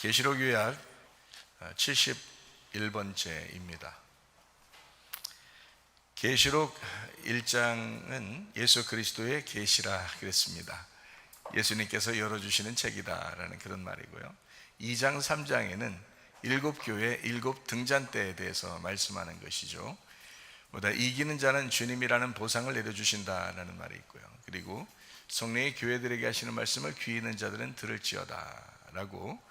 계시록 요약 71번째입니다. 계시록 1장은 예수 그리스도의 계시라 그랬습니다. 예수님께서 열어주시는 책이다라는 그런 말이고요. 2장 3장에는 7교회 7 등잔대에 대해서 말씀하는 것이죠. 보다 이기는 자는 주님이라는 보상을 내려주신다라는 말이 있고요. 그리고 성령이 교회들에게 하시는 말씀을 귀 있는 자들은 들을지어다 라고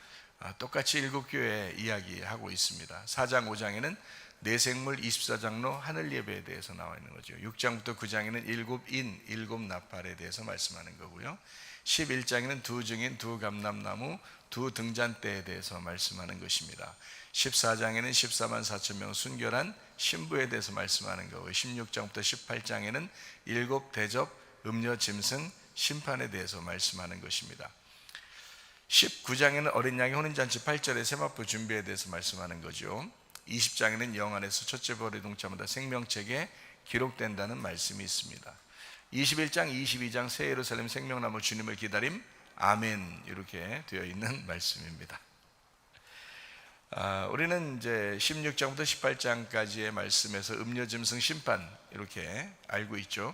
똑같이 7교회에 이야기하고 있습니다. 4장 5장에는 내생물 24장로 하늘 예배에 대해서 나와 있는 거죠. 6장부터 9장에는 7인 7나팔에 대해서 말씀하는 거고요. 11장에는 2증인 2감람나무 2 등잔대에 대해서 말씀하는 것입니다. 14장에는 14만 4천 명 순결한 신부에 대해서 말씀하는 거고요. 16장부터 18장에는 7 대접 음료 짐승 심판에 대해서 말씀하는 것입니다. 19장에는 어린 양의 혼인잔치 8절의 세마포 준비에 대해서 말씀하는 거죠. 20장에는 영 안에서 첫째 벌의 동자마다 생명책에 기록된다는 말씀이 있습니다. 21장, 22장 새 예루살렘 생명나무 주님을 기다림 아멘 이렇게 되어 있는 말씀입니다. 우리는 이제 16장부터 18장까지의 말씀에서 음료 짐승 심판 이렇게 알고 있죠.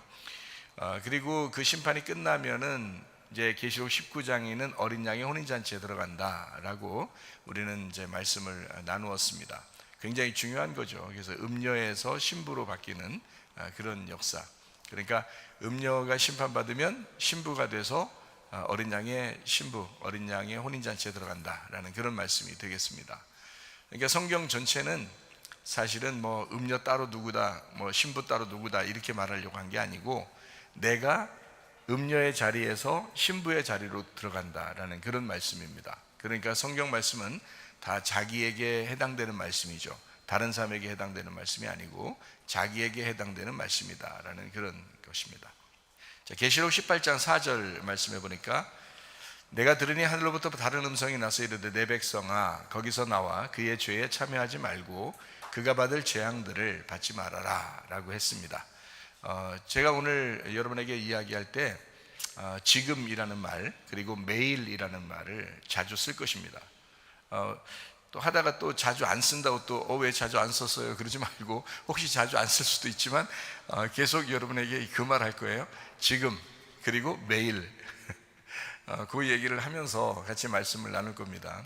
그리고 그 심판이 끝나면은 이제 계시록 19장에는 어린 양의 혼인잔치에 들어간다라고 우리는 이제 말씀을 나누었습니다. 굉장히 중요한 거죠. 그래서 음녀에서 신부로 바뀌는 그런 역사. 그러니까 음녀가 심판받으면 신부가 돼서 어린 양의 신부, 어린 양의 혼인잔치에 들어간다라는 그런 말씀이 되겠습니다. 그러니까 성경 전체는 사실은 뭐 음녀 따로 누구다, 뭐 신부 따로 누구다 이렇게 말하려고 한 게 아니고 내가 음녀의 자리에서 신부의 자리로 들어간다라는 그런 말씀입니다. 그러니까 성경 말씀은 다 자기에게 해당되는 말씀이죠. 다른 사람에게 해당되는 말씀이 아니고 자기에게 해당되는 말씀이다라는 그런 것입니다. 자, 계시록 18장 4절 말씀해 보니까 내가 들으니 하늘로부터 다른 음성이 나서 이르되 내 백성아 거기서 나와 그의 죄에 참여하지 말고 그가 받을 재앙들을 받지 말아라 라고 했습니다. 제가 오늘 여러분에게 이야기할 때 지금이라는 말 그리고 매일이라는 말을 자주 쓸 것입니다. 또 하다가 또 자주 안 쓴다고 또 왜 자주 안 썼어요 그러지 말고 혹시 자주 안 쓸 수도 있지만 계속 여러분에게 그 말 할 거예요. 지금 그리고 매일 그 얘기를 하면서 같이 말씀을 나눌 겁니다.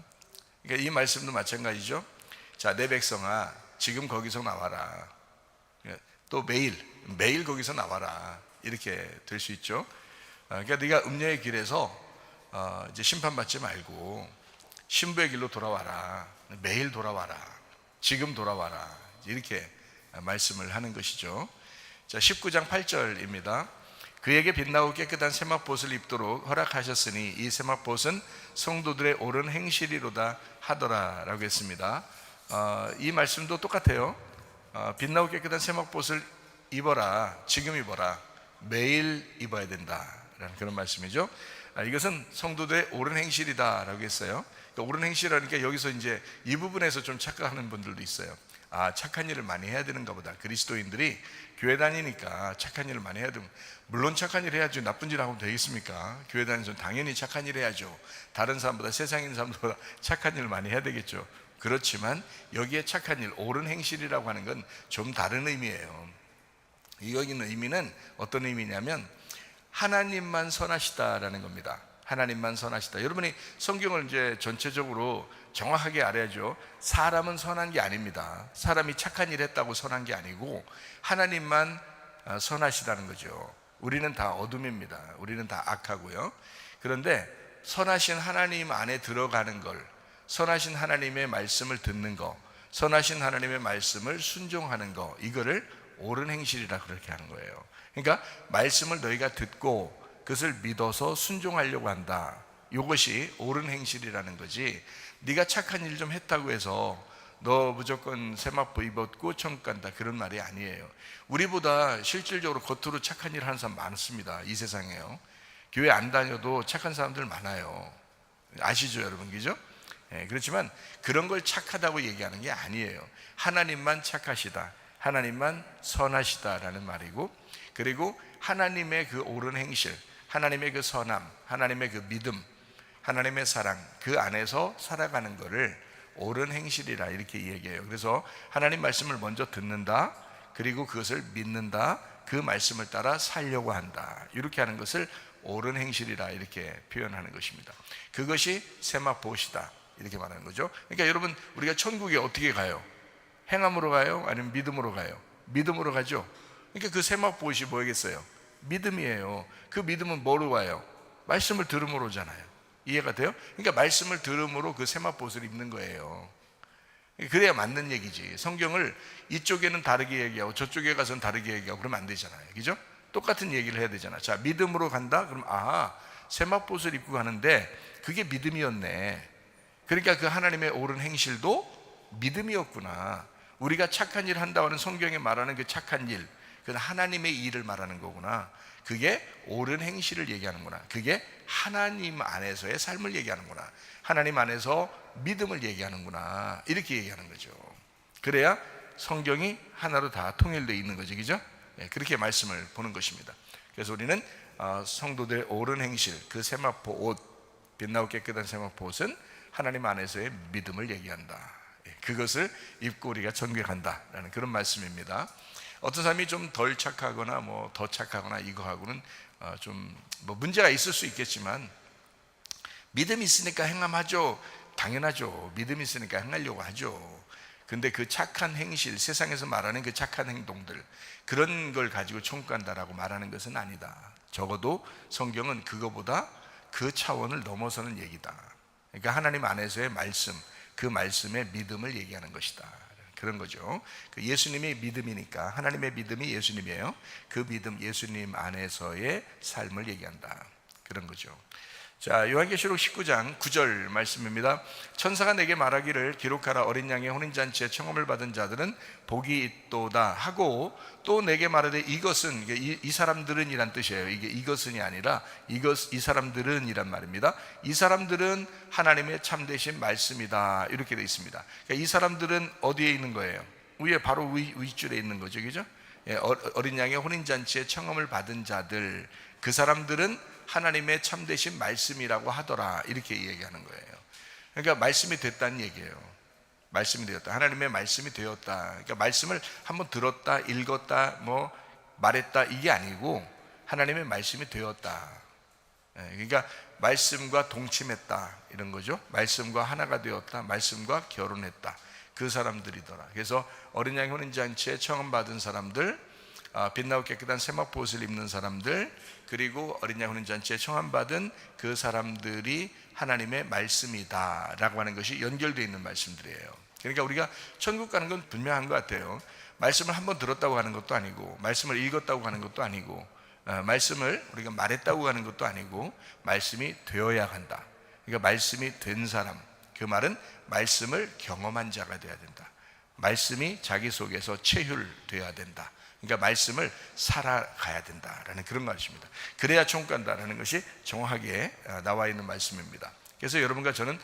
그러니까 이 말씀도 마찬가지죠. 자, 내 백성아 지금 거기서 나와라. 또 매일 거기서 나와라 이렇게 될 수 있죠. 그러니까 네가 음녀의 길에서 이제 심판받지 말고 신부의 길로 돌아와라. 매일 돌아와라. 지금 돌아와라. 이렇게 말씀을 하는 것이죠. 자, 19장 8절입니다. 그에게 빛나고 깨끗한 세마포옷을 입도록 허락하셨으니 이 세마포옷은 성도들의 옳은 행실이로다 하더라 라고 했습니다. 이 말씀도 똑같아요. 빛나고 깨끗한 세마포옷을 입어라. 지금 입어라. 매일 입어야 된다라는 그런 말씀이죠. 이것은 성도들의 옳은 행실이다라고 했어요. 그러니까 옳은 행실이라니까 여기서 이제 이 부분에서 좀 착각하는 분들도 있어요. 착한 일을 많이 해야 되는가 보다. 그리스도인들이 교회 다니니까 착한 일을 많이 해야 되고, 물론 착한 일 해야죠. 나쁜 일 하면 되겠습니까? 교회 다니면서 당연히 착한 일 해야죠. 다른 사람보다, 세상에 있는 사람보다 착한 일을 많이 해야 되겠죠. 그렇지만 여기에 착한 일, 옳은 행실이라고 하는 건 좀 다른 의미예요. 여기 있는 의미는 어떤 의미냐면 하나님만 선하시다라는 겁니다. 하나님만 선하시다. 여러분이 성경을 이제 전체적으로 정확하게 알아야죠. 사람은 선한 게 아닙니다. 사람이 착한 일 했다고 선한 게 아니고 하나님만 선하시다는 거죠. 우리는 다 어둠입니다. 우리는 다 악하고요. 그런데 선하신 하나님 안에 들어가는 걸, 선하신 하나님의 말씀을 듣는 거, 선하신 하나님의 말씀을 순종하는 거, 이거를 옳은 행실이라 그렇게 하는 거예요. 그러니까 말씀을 너희가 듣고 그것을 믿어서 순종하려고 한다. 이것이 옳은 행실이라는 거지. 네가 착한 일 좀 했다고 해서 너 무조건 세마포 입었고 천국 간다 그런 말이 아니에요. 우리보다 실질적으로 겉으로 착한 일 하는 사람 많습니다. 이 세상에요. 교회 안 다녀도 착한 사람들 많아요. 아시죠 여러분? 그죠? 그렇지만 그런 걸 착하다고 얘기하는 게 아니에요. 하나님만 착하시다, 하나님만 선하시다라는 말이고, 그리고 하나님의 그 옳은 행실, 하나님의 그 선함, 하나님의 그 믿음, 하나님의 사랑, 그 안에서 살아가는 것을 옳은 행실이라 이렇게 얘기해요. 그래서 하나님 말씀을 먼저 듣는다, 그리고 그것을 믿는다, 그 말씀을 따라 살려고 한다, 이렇게 하는 것을 옳은 행실이라 이렇게 표현하는 것입니다. 그것이 세마포시다 이렇게 말하는 거죠. 그러니까 여러분, 우리가 천국에 어떻게 가요? 행함으로 가요? 아니면 믿음으로 가요? 믿음으로 가죠. 그러니까 그 세마포시 뭐겠어요? 믿음이에요. 그 믿음은 뭐로 와요? 말씀을 들음으로 오잖아요. 이해가 돼요? 그러니까 말씀을 들음으로 그 세마포를 입는 거예요. 그래야 맞는 얘기지. 성경을 이쪽에는 다르게 얘기하고 저쪽에 가서는 다르게 얘기하고 그러면 안 되잖아요. 그죠? 똑같은 얘기를 해야 되잖아. 자, 믿음으로 간다? 그럼 세마포를 입고 가는데 그게 믿음이었네. 그러니까 그 하나님의 옳은 행실도 믿음이었구나. 우리가 착한 일 한다고 하는 성경에 말하는 그 착한 일, 그건 하나님의 일을 말하는 거구나. 그게 옳은 행실을 얘기하는구나. 그게 하나님 안에서의 삶을 얘기하는구나. 하나님 안에서 믿음을 얘기하는구나. 이렇게 얘기하는 거죠. 그래야 성경이 하나로 다 통일되어 있는 거죠. 그죠? 그렇게 말씀을 보는 것입니다. 그래서 우리는 성도들의 옳은 행실, 그 세마포 옷, 빛나고 깨끗한 세마포 옷은 하나님 안에서의 믿음을 얘기한다. 그것을 입고 우리가 천국에 간다라는 그런 말씀입니다. 어떤 사람이 좀 덜 착하거나 뭐 더 착하거나 이거하고는 좀 뭐 문제가 있을 수 있겠지만, 믿음이 있으니까 행함하죠. 당연하죠. 믿음이 있으니까 행하려고 하죠. 근데 그 착한 행실, 세상에서 말하는 그 착한 행동들, 그런 걸 가지고 천국 간다라고 말하는 것은 아니다. 적어도 성경은 그거보다 그 차원을 넘어서는 얘기다. 그러니까 하나님 안에서의 말씀, 그 말씀의 믿음을 얘기하는 것이다. 그런 거죠. 그 예수님이 믿음이니까, 하나님의 믿음이 예수님이에요. 그 믿음, 예수님 안에서의 삶을 얘기한다. 그런 거죠. 자, 요한계시록 19장 9절 말씀입니다. 천사가 내게 말하기를 기록하라. 어린 양의 혼인잔치에 청함을 받은 자들은 복이 있도다 하고, 또 내게 말하되 이것은, 이 사람들은 이란 뜻이에요. 이게 이것은이 아니라 이 사람들은 이란 말입니다. 이 사람들은 하나님의 참되신 말씀이다, 이렇게 되어 있습니다. 그러니까 이 사람들은 어디에 있는 거예요? 위에, 바로 윗줄에 있는 거죠. 그죠? 어린 양의 혼인잔치에 청함을 받은 자들, 그 사람들은 하나님의 참되신 말씀이라고 하더라, 이렇게 얘기하는 거예요. 그러니까 말씀이 됐다는 얘기예요. 말씀이 되었다, 하나님의 말씀이 되었다. 그러니까 말씀을 한번 들었다, 읽었다, 뭐 말했다, 이게 아니고 하나님의 말씀이 되었다. 그러니까 말씀과 동침했다, 이런 거죠. 말씀과 하나가 되었다, 말씀과 결혼했다, 그 사람들이더라. 그래서 어린 양의 혼인잔치에 청함받은 사람들, 빛나고 깨끗한 세마포 옷을 입는 사람들, 그리고 어린 양 혼인잔치에 청함받은 그 사람들이 하나님의 말씀이다 라고 하는 것이 연결되어 있는 말씀들이에요. 그러니까 우리가 천국 가는 건 분명한 것 같아요. 말씀을 한번 들었다고 하는 것도 아니고, 말씀을 읽었다고 하는 것도 아니고, 말씀을 우리가 말했다고 하는 것도 아니고, 말씀이 되어야 한다. 그러니까 말씀이 된 사람, 그 말은 말씀을 경험한 자가 되어야 된다. 말씀이 자기 속에서 체휼되어야 된다. 그러니까 말씀을 살아가야 된다라는 그런 말씀입니다. 그래야 천국 간다라는 것이 정확하게 나와 있는 말씀입니다. 그래서 여러분과 저는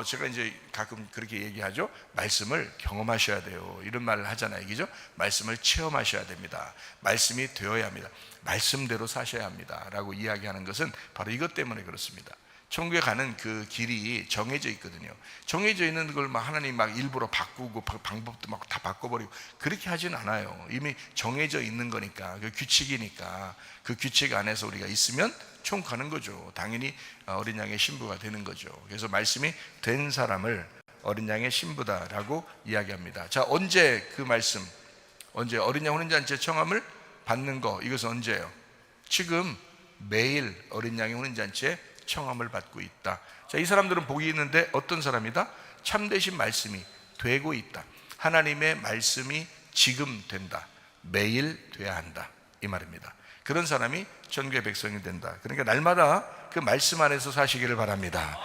제가 이제 가끔 그렇게 얘기하죠. 말씀을 경험하셔야 돼요, 이런 말을 하잖아요. 그죠? 말씀을 체험하셔야 됩니다. 말씀이 되어야 합니다. 말씀대로 사셔야 합니다 라고 이야기하는 것은 바로 이것 때문에 그렇습니다. 천국에 가는 그 길이 정해져 있거든요. 정해져 있는 걸 막 하나님 막 일부러 바꾸고 방법도 막 다 바꿔버리고 그렇게 하진 않아요. 이미 정해져 있는 거니까, 그 규칙이니까, 그 규칙 안에서 우리가 있으면 천국 가는 거죠. 당연히 어린 양의 신부가 되는 거죠. 그래서 말씀이 된 사람을 어린 양의 신부다라고 이야기합니다. 자, 언제 그 말씀, 언제 어린 양 혼인잔치의 청함을 받는 거, 이것은 언제예요? 지금 매일 어린 양의 혼인잔치에 청함을 받고 있다. 자, 이 사람들은 복이 있는데 어떤 사람이다? 참되신 말씀이 되고 있다. 하나님의 말씀이 지금 된다. 매일 돼야 한다, 이 말입니다. 그런 사람이 천국의 백성이 된다. 그러니까 날마다 그 말씀 안에서 사시기를 바랍니다.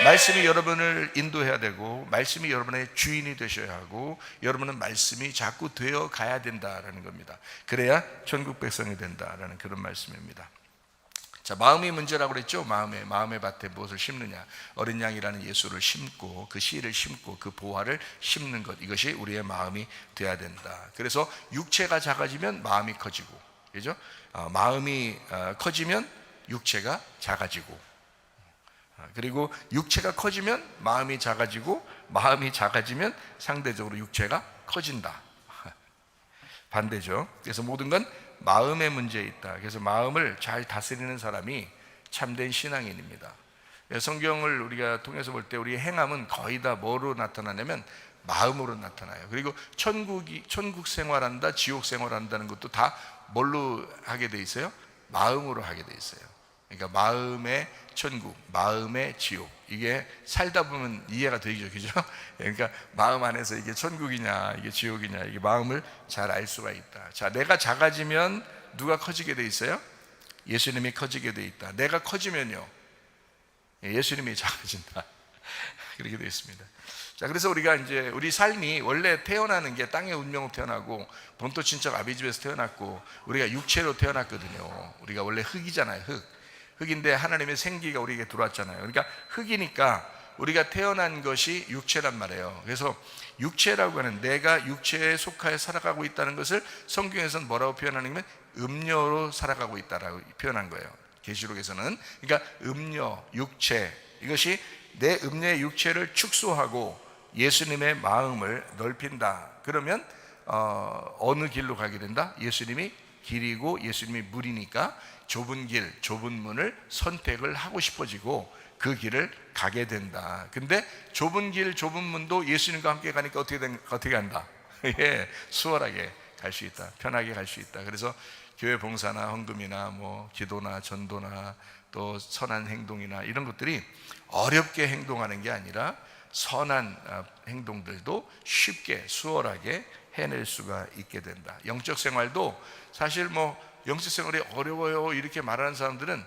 말씀이 여러분을 인도해야 되고, 말씀이 여러분의 주인이 되셔야 하고, 여러분은 말씀이 자꾸 되어 가야 된다라는 겁니다. 그래야 천국 백성이 된다라는 그런 말씀입니다. 자, 마음이 문제라고 그랬죠. 마음의 밭에 무엇을 심느냐, 어린 양이라는 예수를 심고, 그 씨를 심고, 그 보화를 심는 것, 이것이 우리의 마음이 돼야 된다. 그래서 육체가 작아지면 마음이 커지고, 그죠? 마음이 커지면 육체가 작아지고, 그리고 육체가 커지면 마음이 작아지고, 마음이 작아지면 상대적으로 육체가 커진다. 반대죠. 그래서 모든 건 마음의 문제에 있다. 그래서 마음을 잘 다스리는 사람이 참된 신앙인입니다. 성경을 우리가 통해서 볼 때 우리의 행함은 거의 다 뭐로 나타나냐면 마음으로 나타나요. 그리고 천국 생활한다, 지옥 생활한다는 것도 다 뭘로 하게 돼 있어요? 마음으로 하게 돼 있어요. 그러니까 마음의 천국, 마음의 지옥, 이게 살다 보면 이해가 되죠, 그죠? 그러니까 마음 안에서 이게 천국이냐 이게 지옥이냐, 이게 마음을 잘 알 수가 있다. 자, 내가 작아지면 누가 커지게 돼 있어요? 예수님이 커지게 돼 있다. 내가 커지면요, 예수님이 작아진다. 그렇게 되어 있습니다. 자, 그래서 우리가 이제 우리 삶이 원래 태어나는 게 땅의 운명으로 태어나고 본토 친척 아비 집에서 태어났고, 우리가 육체로 태어났거든요. 우리가 원래 흙이잖아요. 흙인데 하나님의 생기가 우리에게 들어왔잖아요. 그러니까 흙이니까 우리가 태어난 것이 육체란 말이에요. 그래서 육체라고 하는, 내가 육체에 속하여 살아가고 있다는 것을 성경에서는 뭐라고 표현하냐면 음녀로 살아가고 있다라고 표현한 거예요, 계시록에서는. 그러니까 음녀, 육체, 이것이 내 음녀의 육체를 축소하고 예수님의 마음을 넓힌다. 그러면 어느 길로 가게 된다? 예수님이 길이고 예수님이 물이니까 좁은 길, 좁은 문을 선택을 하고 싶어지고 그 길을 가게 된다. 근데 좁은 길, 좁은 문도 예수님과 함께 가니까 어떻게 한다? 예, 수월하게 갈 수 있다. 편하게 갈 수 있다. 그래서 교회 봉사나 헌금이나 뭐 기도나 전도나 또 선한 행동이나 이런 것들이 어렵게 행동하는 게 아니라 선한 행동들도 쉽게 수월하게 해낼 수가 있게 된다. 영적 생활도 사실 뭐 영적 생활이 어려워요 이렇게 말하는 사람들은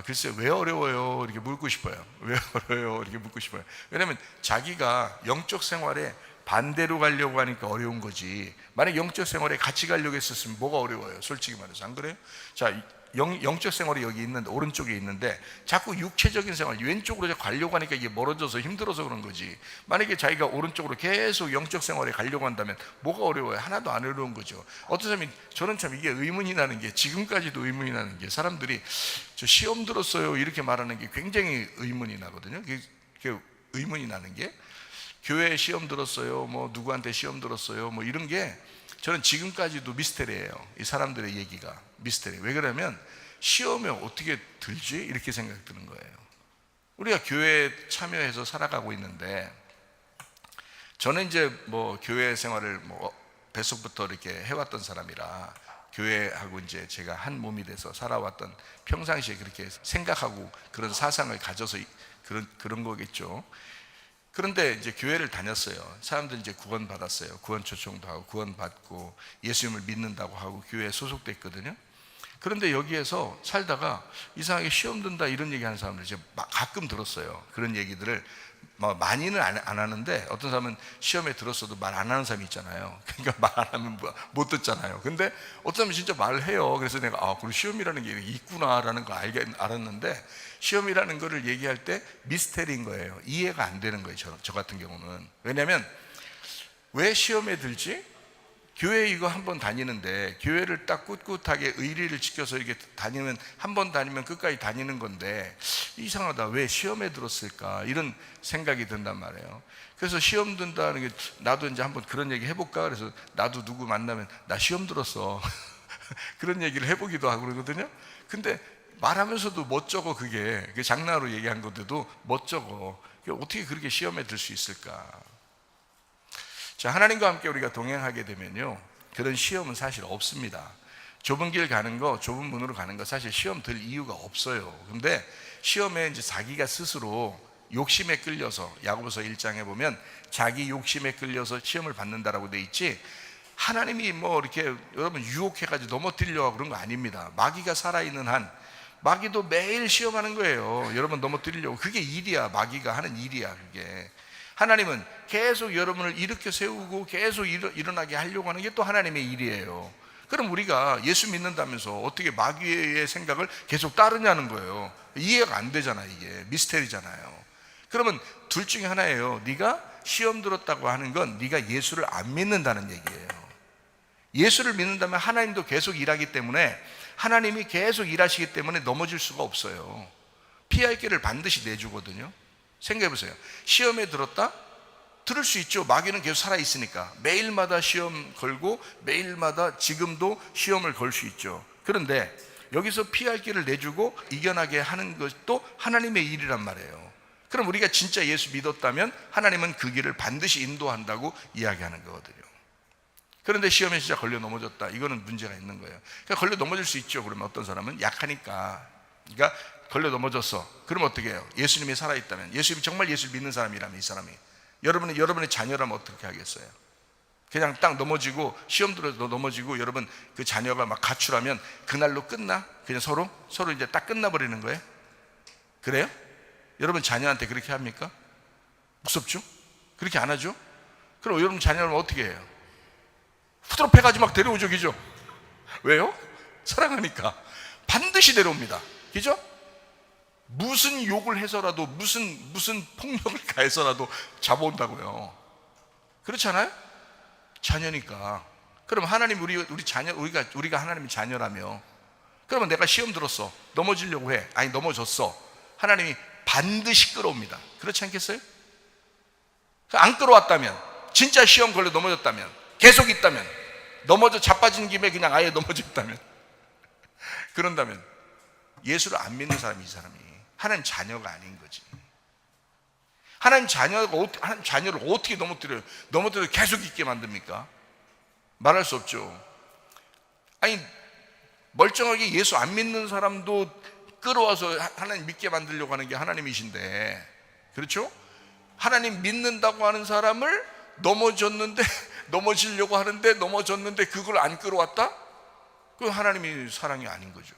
글쎄 왜 어려워요 이렇게 묻고 싶어요. 왜 어려워요 이렇게 묻고 싶어요. 왜냐하면 자기가 영적 생활에 반대로 가려고 하니까 어려운 거지, 만약 영적 생활에 같이 가려고 했었으면 뭐가 어려워요? 솔직히 말해서. 안 그래요? 자, 영적 생활이 여기 있는데, 오른쪽에 있는데 자꾸 육체적인 생활 왼쪽으로 가려고 하니까 이게 멀어져서 힘들어서 그런 거지. 만약에 자기가 오른쪽으로 계속 영적 생활에 가려고 한다면 뭐가 어려워요? 하나도 안 어려운 거죠. 어떤 사람이, 저는 참 이게 의문이 나는 게, 지금까지도 의문이 나는 게, 사람들이 저 시험 들었어요 이렇게 말하는 게 굉장히 의문이 나거든요. 그게 의문이 나는 게, 교회에 시험 들었어요, 뭐 누구한테 시험 들었어요, 뭐 이런 게 저는 지금까지도 미스터리예요. 이 사람들의 얘기가 미스터리. 왜 그러냐면 시험에 어떻게 들지? 이렇게 생각 드는 거예요. 우리가 교회에 참여해서 살아가고 있는데, 저는 이제 뭐 교회 생활을 뭐 뱃속부터 이렇게 해왔던 사람이라 교회하고 이제 제가 한 몸이 돼서 살아왔던, 평상시에 그렇게 생각하고 그런 사상을 가져서 그런 거겠죠. 그런데 이제 교회를 다녔어요. 사람들 이제 구원 받았어요. 구원 초청도 하고 구원 받고 예수님을 믿는다고 하고 교회에 소속됐거든요. 그런데 여기에서 살다가 이상하게 시험 든다 이런 얘기하는 사람들 이제 가끔 들었어요. 그런 얘기들을 많이는 안 하는데, 어떤 사람은 시험에 들었어도 말 안 하는 사람이 있잖아요. 그러니까 말 안 하면 못 듣잖아요. 근데 어떤 사람은 진짜 말을 해요. 그래서 내가 그럼 시험이라는 게 있구나라는 걸 알았는데, 시험이라는 거를 얘기할 때 미스테리인 거예요. 이해가 안 되는 거예요. 저 같은 경우는. 왜냐하면 왜 시험에 들지? 교회 이거 한 번 다니는데, 교회를 딱 꿋꿋하게 의리를 지켜서 이렇게 다니면, 한 번 다니면 끝까지 다니는 건데 이상하다, 왜 시험에 들었을까, 이런 생각이 든단 말이에요. 그래서 시험 든다는 게, 나도 이제 한번 그런 얘기 해볼까, 그래서 나도 누구 만나면 나 시험 들었어 그런 얘기를 해보기도 하고 그러거든요. 근데 말하면서도 멋쩍어. 그게 장난으로 얘기한 건데도 멋쩍어. 어떻게 그렇게 시험에 들 수 있을까? 자, 하나님과 함께 우리가 동행하게 되면요, 그런 시험은 사실 없습니다. 좁은 길 가는 거, 좁은 문으로 가는 거 사실 시험 들 이유가 없어요. 근데 시험에 이제 자기가 스스로 욕심에 끌려서, 야고보서 1장에 보면 자기 욕심에 끌려서 시험을 받는다라고 돼 있지, 하나님이 뭐 이렇게 여러분 유혹해가지고 넘어뜨리려고 그런 거 아닙니다. 마귀가 살아있는 한 마귀도 매일 시험하는 거예요. 여러분 넘어뜨리려고. 그게 일이야. 마귀가 하는 일이야 그게. 하나님은 계속 여러분을 일으켜 세우고 계속 일어나게 하려고 하는 게 또 하나님의 일이에요. 그럼 우리가 예수 믿는다면서 어떻게 마귀의 생각을 계속 따르냐는 거예요. 이해가 안 되잖아요. 이게 미스테리잖아요. 그러면 둘 중에 하나예요. 네가 시험 들었다고 하는 건 네가 예수를 안 믿는다는 얘기예요. 예수를 믿는다면 하나님도 계속 일하기 때문에, 하나님이 계속 일하시기 때문에 넘어질 수가 없어요. 피할 길을 반드시 내주거든요. 생각해 보세요. 시험에 들었다? 들을 수 있죠. 마귀는 계속 살아있으니까 매일마다 시험 걸고 매일마다 지금도 시험을 걸 수 있죠. 그런데 여기서 피할 길을 내주고 이겨나게 하는 것도 하나님의 일이란 말이에요. 그럼 우리가 진짜 예수 믿었다면 하나님은 그 길을 반드시 인도한다고 이야기하는 거거든요. 그런데 시험에 진짜 걸려 넘어졌다, 이거는 문제가 있는 거예요. 그러니까 걸려 넘어질 수 있죠. 그러면 어떤 사람은 약하니까, 그러니까 걸려 넘어졌어. 그럼 어떻게 해요? 예수님이 살아있다면, 예수님이 정말 예수를 믿는 사람이라면, 이 사람이 여러분의 자녀라면 어떻게 하겠어요? 그냥 딱 넘어지고 시험 들어서 넘어지고 여러분 그 자녀가 막 가출하면 그날로 끝나? 그냥 서로 이제 딱 끝나버리는 거예요? 그래요? 여러분 자녀한테 그렇게 합니까? 무섭죠? 그렇게 안 하죠? 그럼 여러분 자녀를 어떻게 해요? 후드럽 해가지고 막 데려오죠, 그죠? 왜요? 사랑하니까 반드시 데려옵니다, 그죠? 무슨 욕을 해서라도 무슨 폭력을 가해서라도 잡아온다고요. 그렇잖아요? 자녀니까. 그럼 하나님 우리 자녀, 우리가 하나님의 자녀라며, 그러면 내가 시험 들었어, 넘어지려고 해, 아니 넘어졌어, 하나님이 반드시 끌어옵니다. 그렇지 않겠어요? 안 끌어왔다면, 진짜 시험 걸려 넘어졌다면, 계속 있다면, 넘어져 자빠진 김에 그냥 아예 넘어졌다면, 그런다면 예수를 안 믿는 사람이, 이 사람이 하나님 자녀가 아닌 거지. 하나님 자녀를 어떻게 넘어뜨려요? 넘어뜨려 계속 있게 만듭니까? 말할 수 없죠. 아니, 멀쩡하게 예수 안 믿는 사람도 끌어와서 하나님 믿게 만들려고 하는 게 하나님이신데, 그렇죠? 하나님 믿는다고 하는 사람을 넘어지려고 하는데 넘어졌는데 그걸 안 끌어왔다? 그건 하나님이 사랑이 아닌 거죠.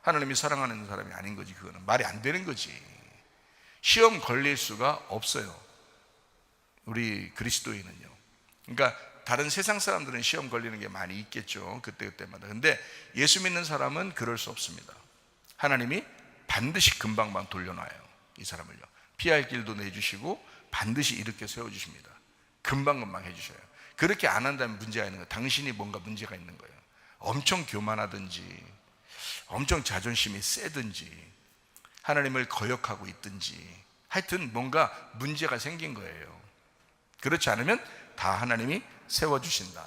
하나님이 사랑하는 사람이 아닌 거지. 그거는 말이 안 되는 거지. 시험 걸릴 수가 없어요, 우리 그리스도인은요. 그러니까 다른 세상 사람들은 시험 걸리는 게 많이 있겠죠, 그때마다. 근데 예수 믿는 사람은 그럴 수 없습니다. 하나님이 반드시 금방만 돌려놔요, 이 사람을요. 피할 길도 내주시고 반드시 일으켜 세워주십니다. 금방금방 해주셔요. 그렇게 안 한다면 문제가 있는 거예요. 당신이 뭔가 문제가 있는 거예요. 엄청 교만하든지 엄청 자존심이 세든지 하나님을 거역하고 있든지, 하여튼 뭔가 문제가 생긴 거예요. 그렇지 않으면 다 하나님이 세워주신다.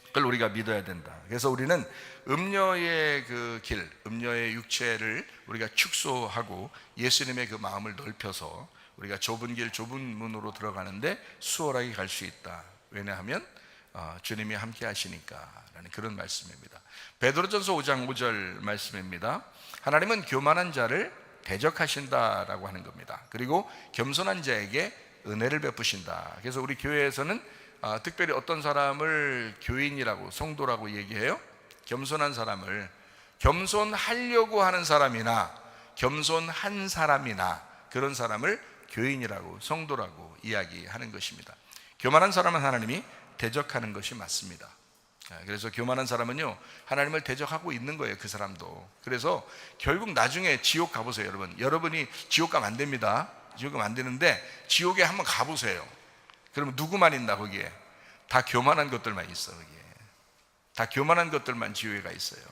그걸 우리가 믿어야 된다. 그래서 우리는 음녀의 그 길, 음녀의 육체를 우리가 축소하고 예수님의 그 마음을 넓혀서 우리가 좁은 길, 좁은 문으로 들어가는데 수월하게 갈 수 있다. 왜냐하면 주님이 함께 하시니까 라는 그런 말씀입니다. 베드로전서 5장 5절 말씀입니다. 하나님은 교만한 자를 대적하신다라고 하는 겁니다. 그리고 겸손한 자에게 은혜를 베푸신다. 그래서 우리 교회에서는 특별히 어떤 사람을 교인이라고, 성도라고 얘기해요? 겸손한 사람을, 겸손하려고 하는 사람이나 겸손한 사람이나 그런 사람을 교인이라고, 성도라고 이야기하는 것입니다. 교만한 사람은 하나님이 대적하는 것이 맞습니다. 그래서 교만한 사람은요, 하나님을 대적하고 있는 거예요, 그 사람도. 그래서 결국 나중에 지옥 가보세요, 여러분. 여러분이 지옥 가면 안 됩니다. 지옥 가면 안 되는데 지옥에 한번 가보세요. 그러면 누구만 있나? 거기에 다 교만한 것들만 있어. 거기에 다 교만한 것들만 지옥에 가 있어요.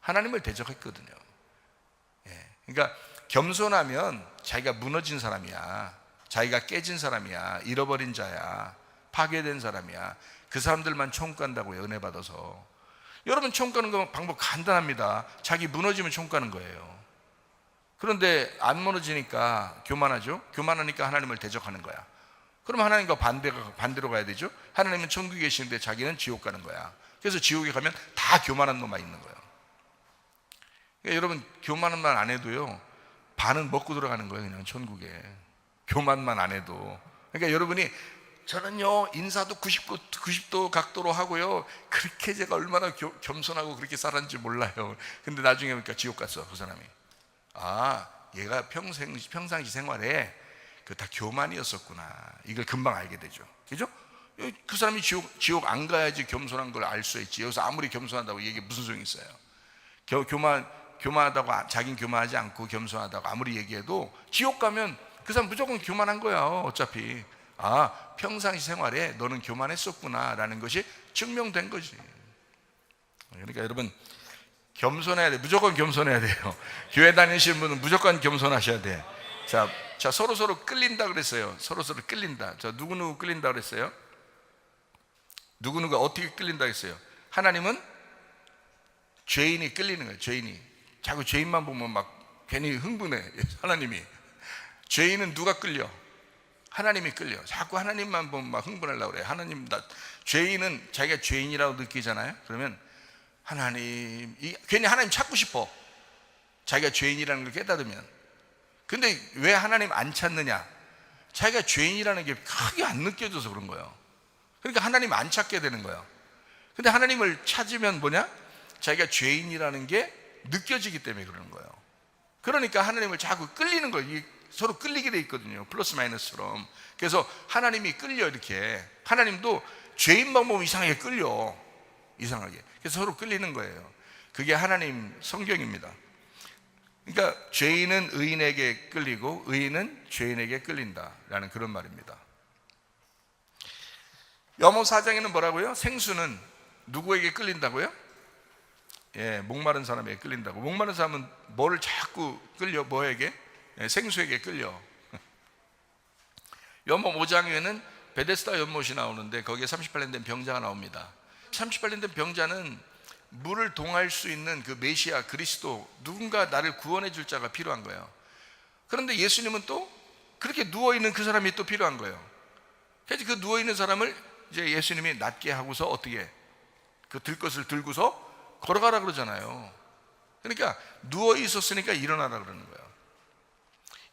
하나님을 대적했거든요. 그러니까 겸손하면 자기가 무너진 사람이야, 자기가 깨진 사람이야, 잃어버린 자야, 파괴된 사람이야. 그 사람들만 총 간다고요, 은혜 받아서. 여러분, 총 가는 거 방법 간단합니다. 자기 무너지면 총 가는 거예요. 그런데 안 무너지니까 교만하죠. 교만하니까 하나님을 대적하는 거야. 그럼 하나님과 반대로 가야 되죠. 하나님은 천국에 계시는데 자기는 지옥 가는 거야. 그래서 지옥에 가면 다 교만한 놈만 있는 거예요. 그러니까 여러분, 교만만 안 해도요, 반은 먹고 들어가는 거예요, 그냥 천국에. 교만만 안 해도. 그러니까 여러분이, 저는요 인사도 90도 각도로 하고요, 그렇게 제가 얼마나 겸손하고 그렇게 살았는지 몰라요. 근데 나중에 보니까 지옥 갔어, 그 사람이. 얘가 평상시 생활에 그 다 교만이었었구나, 이걸 금방 알게 되죠. 그죠? 그 사람이 지옥 안 가야지 겸손한 걸 알 수 있지. 여기서 아무리 겸손하다고 얘기해 무슨 소용이 있어요? 교만하다고, 자긴 교만하지 않고 겸손하다고 아무리 얘기해도 지옥 가면 그 사람 무조건 교만한 거야, 어차피. 평상시 생활에 너는 교만했었구나 라는 것이 증명된 거지. 그러니까 여러분, 겸손해야 돼. 무조건 겸손해야 돼요. 교회 다니시는 분은 무조건 겸손하셔야 돼. 자, 서로 끌린다 그랬어요. 서로 끌린다. 자, 누구누구 끌린다 그랬어요? 누구누가 어떻게 끌린다 했어요? 하나님은 죄인이 끌리는 거예요. 죄인이 자꾸 죄인만 보면 막 괜히 흥분해. 하나님이 죄인은 누가 끌려? 하나님이 끌려. 자꾸 하나님만 보면 막 흥분하려고 그래. 죄인은 자기가 죄인이라고 느끼잖아요. 그러면 괜히 하나님 찾고 싶어. 자기가 죄인이라는 걸 깨달으면. 근데 왜 하나님 안 찾느냐? 자기가 죄인이라는 게 크게 안 느껴져서 그런 거예요. 그러니까 하나님 안 찾게 되는 거예요. 근데 하나님을 찾으면 뭐냐? 자기가 죄인이라는 게 느껴지기 때문에 그러는 거예요. 그러니까 하나님을 자꾸 끌리는 거예요. 서로 끌리게 돼 있거든요. 플러스 마이너스처럼. 그래서 하나님이 끌려. 이렇게 하나님도 죄인만 보면 이상하게 끌려. 이상하게. 그래서 서로 끌리는 거예요. 그게 하나님 성경입니다. 그러니까 죄인은 의인에게 끌리고 의인은 죄인에게 끌린다라는 그런 말입니다. 요한복음 4장에는 뭐라고요? 생수는 누구에게 끌린다고요? 목마른 사람에게 끌린다고. 목마른 사람은 뭐를 자꾸 끌려? 뭐에게? 생수에게 끌려. 요한복음 5장에는 베데스다 연못이 나오는데 거기에 38년 된 병자가 나옵니다. 38년 된 병자는 물을 동할 수 있는 그 메시아 그리스도, 누군가 나를 구원해 줄 자가 필요한 거예요. 그런데 예수님은 또 그렇게 누워있는 그 사람이 또 필요한 거예요. 그래서 그 누워있는 사람을 이제 예수님이 낫게 하고서 어떻게 그 들 것을 들고서 걸어가라 그러잖아요. 그러니까 누워 있었으니까 일어나라 그러는 거예요.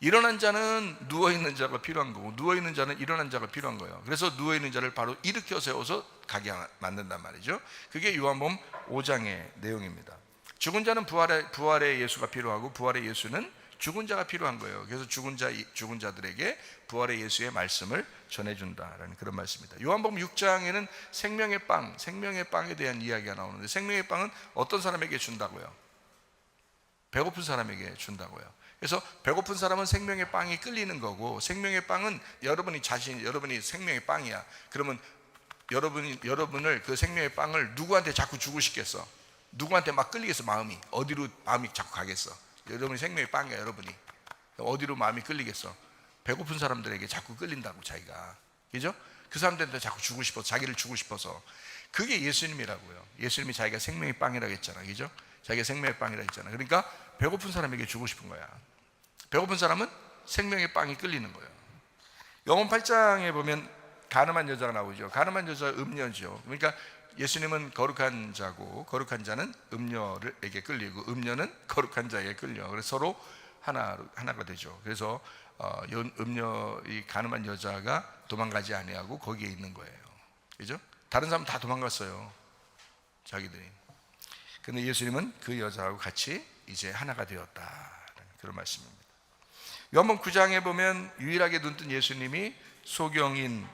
일어난 자는 누워있는 자가 필요한 거고 누워있는 자는 일어난 자가 필요한 거예요. 그래서 누워있는 자를 바로 일으켜 세워서 가게 만든단 말이죠. 그게 요한복음 5장의 내용입니다. 죽은 자는 부활의 예수가 필요하고 부활의 예수는 죽은 자가 필요한 거예요. 그래서 죽은 자들에게 부활의 예수의 말씀을 전해준다라는 그런 말씀입니다. 요한복음 6장에는 생명의 빵에 대한 이야기가 나오는데 생명의 빵은 어떤 사람에게 준다고요? 배고픈 사람에게 준다고요. 그래서 배고픈 사람은 생명의 빵이 끌리는 거고 생명의 빵은 여러분이 생명의 빵이야. 그러면 여러분을 그 생명의 빵을 누구한테 자꾸 주고 싶겠어? 누구한테 막 끌리겠어? 어디로 마음이 자꾸 가겠어? 여러분이 생명의 빵이야. 여러분이 어디로 마음이 끌리겠어? 배고픈 사람들에게 자꾸 끌린다고. 자기가, 그죠? 그 사람들한테 자꾸 주고 싶어서, 자기를 주고 싶어서. 그게 예수님이라고요. 예수님이 자기가 생명의 빵이라고 했잖아, 그죠? 자기가 생명의 빵이라고 했잖아. 그러니까 배고픈 사람에게 주고 싶은 거야. 배고픈 사람은 생명의 빵이 끌리는 거예요. 요한복음 8장에 보면 가늠한 여자가 나오죠. 가늠한 여자 음녀죠. 그러니까 예수님은 거룩한 자고 거룩한 자는 음녀에게 끌리고 음녀는 거룩한 자에게 끌려. 그래서 서로 하나가 되죠. 그래서 이 가늠한 여자가 도망가지 아니하고 거기에 있는 거예요. 그죠? 다른 사람 다 도망갔어요. 자기들이. 근데 예수님은 그 여자하고 같이 이제 하나가 되었다. 그런 말씀입니다. 요한복음 9장에 보면 유일하게 눈뜬 예수님이 소경인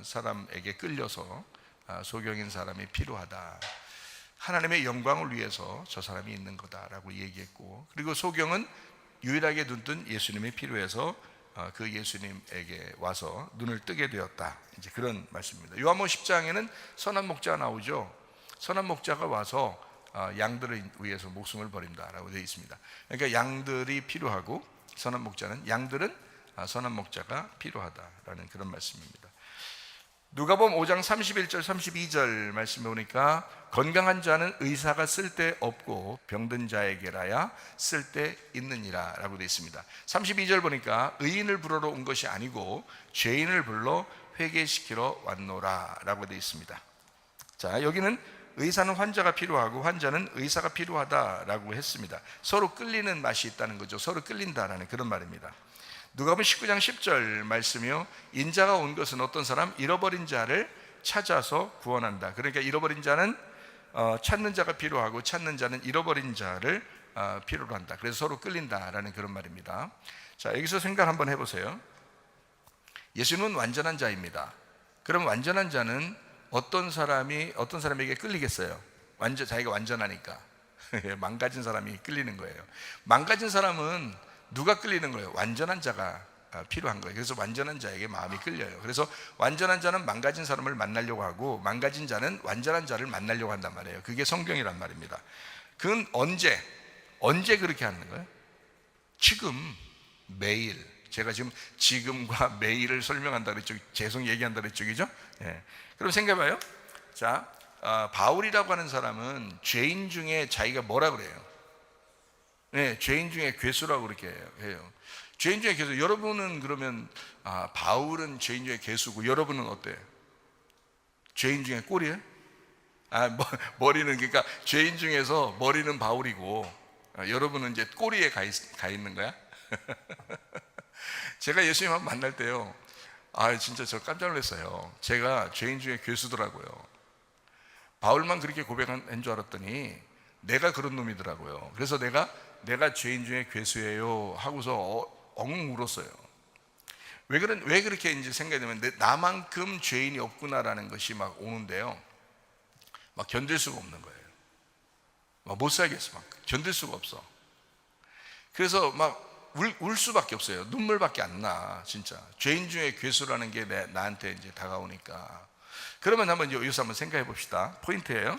사람에게 끌려서 소경인 사람이 필요하다. 하나님의 영광을 위해서 저 사람이 있는 거다라고 얘기했고, 그리고 소경은 유일하게 눈뜬 예수님이 필요해서 그 예수님에게 와서 눈을 뜨게 되었다. 이제 그런 말씀입니다. 요한복음 10장에는 선한 목자가 나오죠. 선한 목자가 와서 양들을 위해서 목숨을 버린다라고 되어 있습니다. 그러니까 양들이 필요하고 선한 목자는 양들은 선한 목자가 필요하다라는 그런 말씀입니다. 누가복음 5장 31절 32절 말씀에 보니까 건강한 자는 의사가 쓸데없고 병든 자에게라야 쓸데있느니라 라고 되어 있습니다. 32절 보니까 의인을 부르러 온 것이 아니고 죄인을 불러 회개시키러 왔노라 라고 되어 있습니다. 자, 여기는 의사는 환자가 필요하고 환자는 의사가 필요하다라고 했습니다. 서로 끌리는 맛이 있다는 거죠. 서로 끌린다라는 그런 말입니다. 누가복음 19장 10절 말씀이요, 인자가 온 것은 어떤 사람? 잃어버린 자를 찾아서 구원한다. 그러니까 잃어버린 자는 찾는 자가 필요하고 찾는 자는 잃어버린 자를 필요로 한다. 그래서 서로 끌린다라는 그런 말입니다. 자, 여기서 생각 한번 해보세요. 예수님은 완전한 자입니다. 그럼 완전한 자는 어떤 사람에게 끌리겠어요? 자기가 완전하니까. 망가진 사람이 끌리는 거예요. 망가진 사람은 누가 끌리는 거예요? 완전한 자가 필요한 거예요. 그래서 완전한 자에게 마음이 끌려요. 그래서 완전한 자는 망가진 사람을 만나려고 하고 망가진 자는 완전한 자를 만나려고 한단 말이에요. 그게 성경이란 말입니다. 그건 언제 그렇게 하는 거예요? 지금, 매일. 제가 지금과 매일을 설명한다 그랬죠. 죄송 얘기한다 그랬죠. 그죠? 예. 그럼 생각해봐요. 자, 바울이라고 하는 사람은 죄인 중에 자기가 뭐라 그래요? 네, 죄인 중에 괴수라고 그렇게 해요. 죄인 중에 괴수. 여러분은 그러면 바울은 죄인 중에 괴수고 여러분은 어때요? 죄인 중에 꼴이에요? 머리는, 그러니까 죄인 중에서 머리는 바울이고 여러분은 이제 꼬리에 가 있는 거야? 제가 예수님 한번 만날 때요, 진짜 저 깜짝 놀랐어요. 제가 죄인 중에 괴수더라고요. 바울만 그렇게 고백한 줄 알았더니 내가 그런 놈이더라고요. 그래서 내가 죄인 중에 괴수예요 하고서 엉 울었어요. 왜 그렇게 이제 생각이 되면 나만큼 죄인이 없구나라는 것이 막 오는데요, 막 견딜 수가 없는 거예요. 막 못 살겠어. 막 견딜 수가 없어. 그래서 막 울 수밖에 없어요. 눈물밖에 안 나. 진짜 죄인 중에 괴수라는 게 나한테 이제 다가오니까. 그러면 여기서 한번 생각해 봅시다. 포인트예요.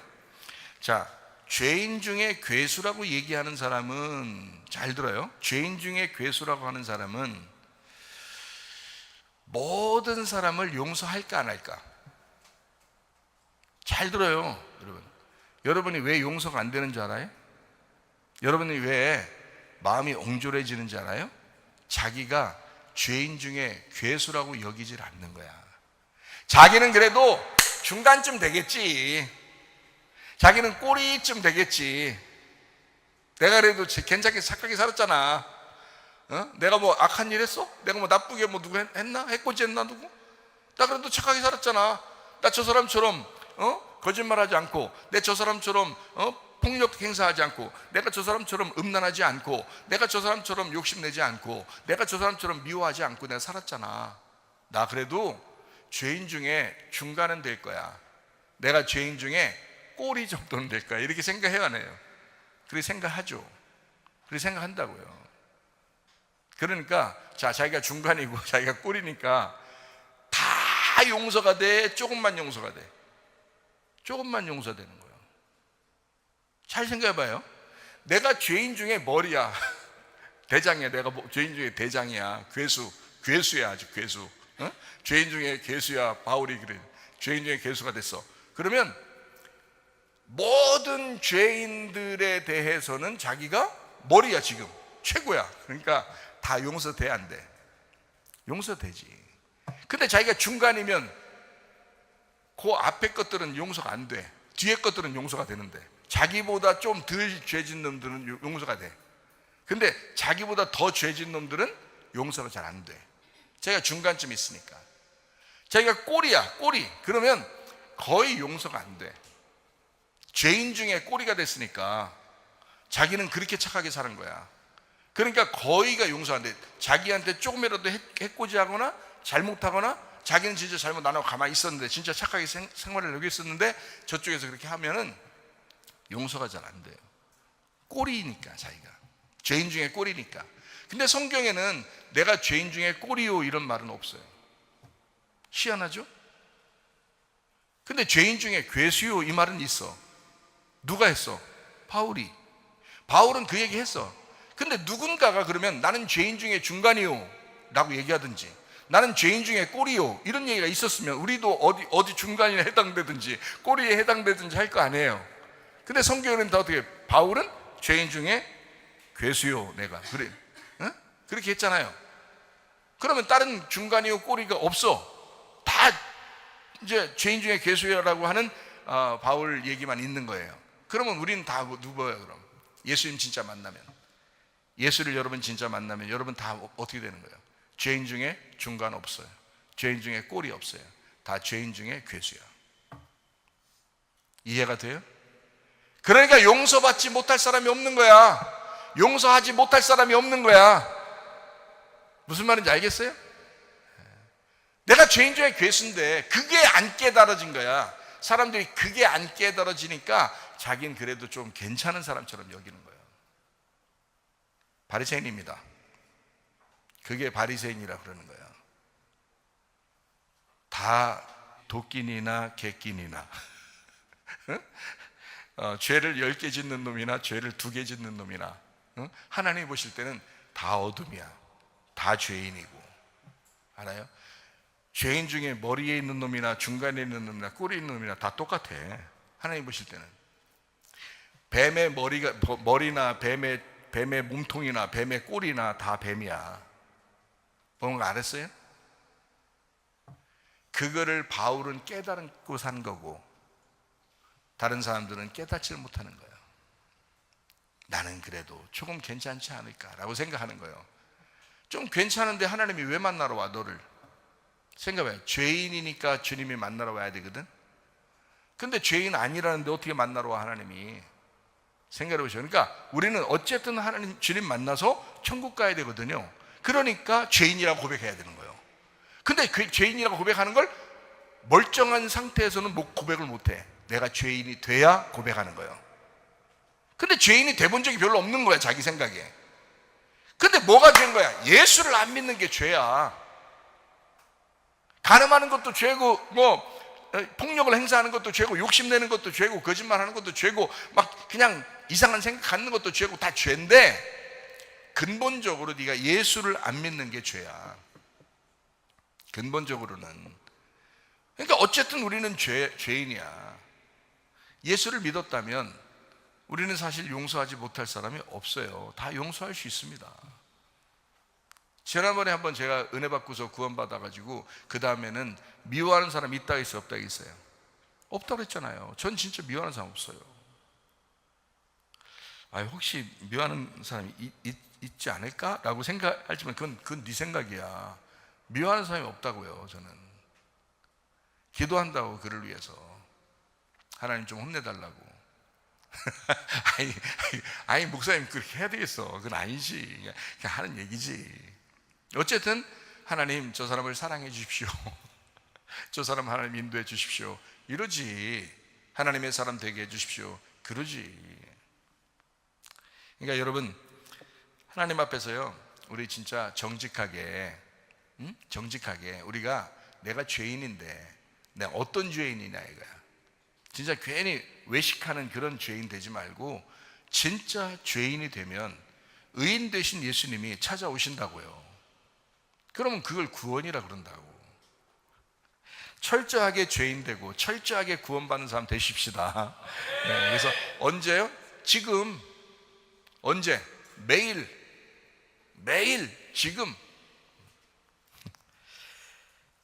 자, 죄인 중에 괴수라고 얘기하는 사람은, 잘 들어요, 죄인 중에 괴수라고 하는 사람은 모든 사람을 용서할까 안 할까? 잘 들어요, 여러분. 여러분이 왜 용서가 안 되는 줄 알아요? 여러분이 왜 마음이 옹졸해지는 줄 알아요? 자기가 죄인 중에 괴수라고 여기질 않는 거야. 자기는 그래도 중간쯤 되겠지. 자기는 꼬리쯤 되겠지. 내가 그래도 괜찮게 착하게 살았잖아. 내가 뭐 악한 일 했어? 내가 뭐 나쁘게 뭐 누구 했나? 해코지 했나 누구? 나 그래도 착하게 살았잖아. 나 저 사람처럼 거짓말하지 않고, 내 저 사람처럼 폭력 행사하지 않고, 내가 저 사람처럼 음란하지 않고, 내가 저 사람처럼 욕심내지 않고, 내가 저 사람처럼 미워하지 않고 내가 살았잖아. 나 그래도 죄인 중에 중간은 될 거야. 내가 죄인 중에 꼬리 정도는 될 거야. 이렇게 생각해요, 안 해요? 그렇게 생각하죠. 그렇게 생각한다고요. 그러니까 자기가 중간이고 자기가 꼬리니까 다 용서가 돼? 조금만 용서가 돼? 조금만 용서되는 거예요. 잘 생각해봐요. 내가 죄인 중에 머리야. 대장이야. 내가 죄인 중에 대장이야. 괴수야. 아주 괴수. 죄인 중에 괴수야. 바울이 그래. 죄인 중에 괴수가 됐어. 그러면 모든 죄인들에 대해서는 자기가 머리야. 지금 최고야. 그러니까 다 용서돼, 안 돼? 용서되지. 근데 자기가 중간이면 그 앞에 것들은 용서가 안 돼. 뒤에 것들은 용서가 되는데, 자기보다 좀 덜 죄진 놈들은 용서가 돼. 근데 자기보다 더 죄진 놈들은 용서가 잘 안 돼. 자기가 중간쯤 있으니까. 자기가 꼬리야, 꼬리. 그러면 거의 용서가 안 돼. 죄인 중에 꼬리가 됐으니까 자기는 그렇게 착하게 사는 거야. 그러니까 거의가 용서 안 돼. 자기한테 조금이라도 해코지하거나 잘못하거나, 자기는 진짜 잘못 안 하고 가만히 있었는데, 진짜 착하게 생활을 하고 있었는데 저쪽에서 그렇게 하면은 용서가 잘 안 돼요. 꼬리니까, 자기가 죄인 중에 꼬리니까. 근데 성경에는 내가 죄인 중에 꼬리요 이런 말은 없어요. 희한하죠? 근데 죄인 중에 괴수요 이 말은 있어. 누가 했어? 바울은 그 얘기 했어. 근데 누군가가 그러면 나는 죄인 중에 중간이요 라고 얘기하든지, 나는 죄인 중에 꼬리요 이런 얘기가 있었으면 우리도 어디 중간에 해당되든지 꼬리에 해당되든지 할 거 아니에요. 근데 성경에는 다 어떻게, 바울은 죄인 중에 괴수요 내가 그래, 응? 그렇게 했잖아요. 그러면 다른 중간이요 꼬리가 없어. 다 이제 죄인 중에 괴수요라고 하는 바울 얘기만 있는 거예요. 그러면 우리는 다 누구예요? 그럼 예수님 진짜 만나면, 예수를 여러분 진짜 만나면 여러분 다 어떻게 되는 거예요? 죄인 중에 중간 없어요. 죄인 중에 꼬리 없어요. 다 죄인 중에 괴수야. 이해가 돼요? 그러니까 용서받지 못할 사람이 없는 거야. 용서하지 못할 사람이 없는 거야. 무슨 말인지 알겠어요? 내가 죄인 중에 괴수인데 그게 안 깨달아진 거야. 사람들이 그게 안 깨달아지니까 자기는 그래도 좀 괜찮은 사람처럼 여기는 거예요. 바리새인입니다. 그게 바리새인이라 그러는 거야. 다 도끼니나 개끼니나 죄를 10개 짓는 놈이나 죄를 2개 짓는 놈이나 하나님이 보실 때는 다 어둠이야. 다 죄인이고. 알아요? 죄인 중에 머리에 있는 놈이나 중간에 있는 놈이나 꼴에 있는 놈이나 다 똑같아. 하나님 보실 때는 뱀의 머리나 뱀의 몸통이나 뱀의 꼬리나 다 뱀이야. 보는 거 알았어요? 그거를 바울은 깨달고 산 거고 다른 사람들은 깨닫지를 못하는 거예요. 나는 그래도 조금 괜찮지 않을까라고 생각하는 거예요. 좀 괜찮은데 하나님이 왜 만나러 와 너를? 생각해요. 죄인이니까 주님이 만나러 와야 되거든. 근데 죄인 아니라는데 어떻게 만나러 와 하나님이? 생각해 보시죠. 그러니까 우리는 어쨌든 하나님 주님 만나서 천국 가야 되거든요. 그러니까 죄인이라고 고백해야 되는 거예요. 근데 그 죄인이라고 고백하는 걸 멀쩡한 상태에서는 고백을 못해. 내가 죄인이 돼야 고백하는 거예요. 근데 죄인이 돼본 적이 별로 없는 거야, 자기 생각에. 근데 뭐가 된 거야? 예수를 안 믿는 게 죄야. 가늠하는 것도 죄고, 폭력을 행사하는 것도 죄고, 욕심내는 것도 죄고, 거짓말하는 것도 죄고, 막 그냥 이상한 생각 갖는 것도 죄고, 다 죄인데 근본적으로 네가 예수를 안 믿는 게 죄야. 근본적으로는. 그러니까 어쨌든 우리는 죄인이야. 예수를 믿었다면 우리는 사실 용서하지 못할 사람이 없어요. 다 용서할 수 있습니다. 지난번에 한번 제가 은혜 받고서 구원받아가지고 그 다음에는 미워하는 사람 있다 있어요? 없다 있어요? 없다 그랬잖아요. 전 진짜 미워하는 사람 없어요. 혹시 미워하는 사람이 있지 않을까? 라고 생각하지만 그건 네 생각이야. 미워하는 사람이 없다고요. 저는 기도한다고 그를 위해서. 하나님 좀 혼내달라고. 아니 목사님 그렇게 해야 되겠어. 그건 아니지. 그냥 하는 얘기지. 어쨌든 하나님 저 사람을 사랑해 주십시오. 저 사람 하나님 인도해 주십시오. 이러지. 하나님의 사람 되게 해 주십시오. 그러지. 그러니까 여러분 하나님 앞에서요 우리 진짜 정직하게 우리가 내가 죄인인데 내가 어떤 죄인이냐 이거야. 진짜 괜히 외식하는 그런 죄인 되지 말고 진짜 죄인이 되면 의인 되신 예수님이 찾아오신다고요. 그러면 그걸 구원이라 그런다고. 철저하게 죄인 되고 철저하게 구원받는 사람 되십시다. 네, 그래서 언제요? 지금. 언제? 매일 지금.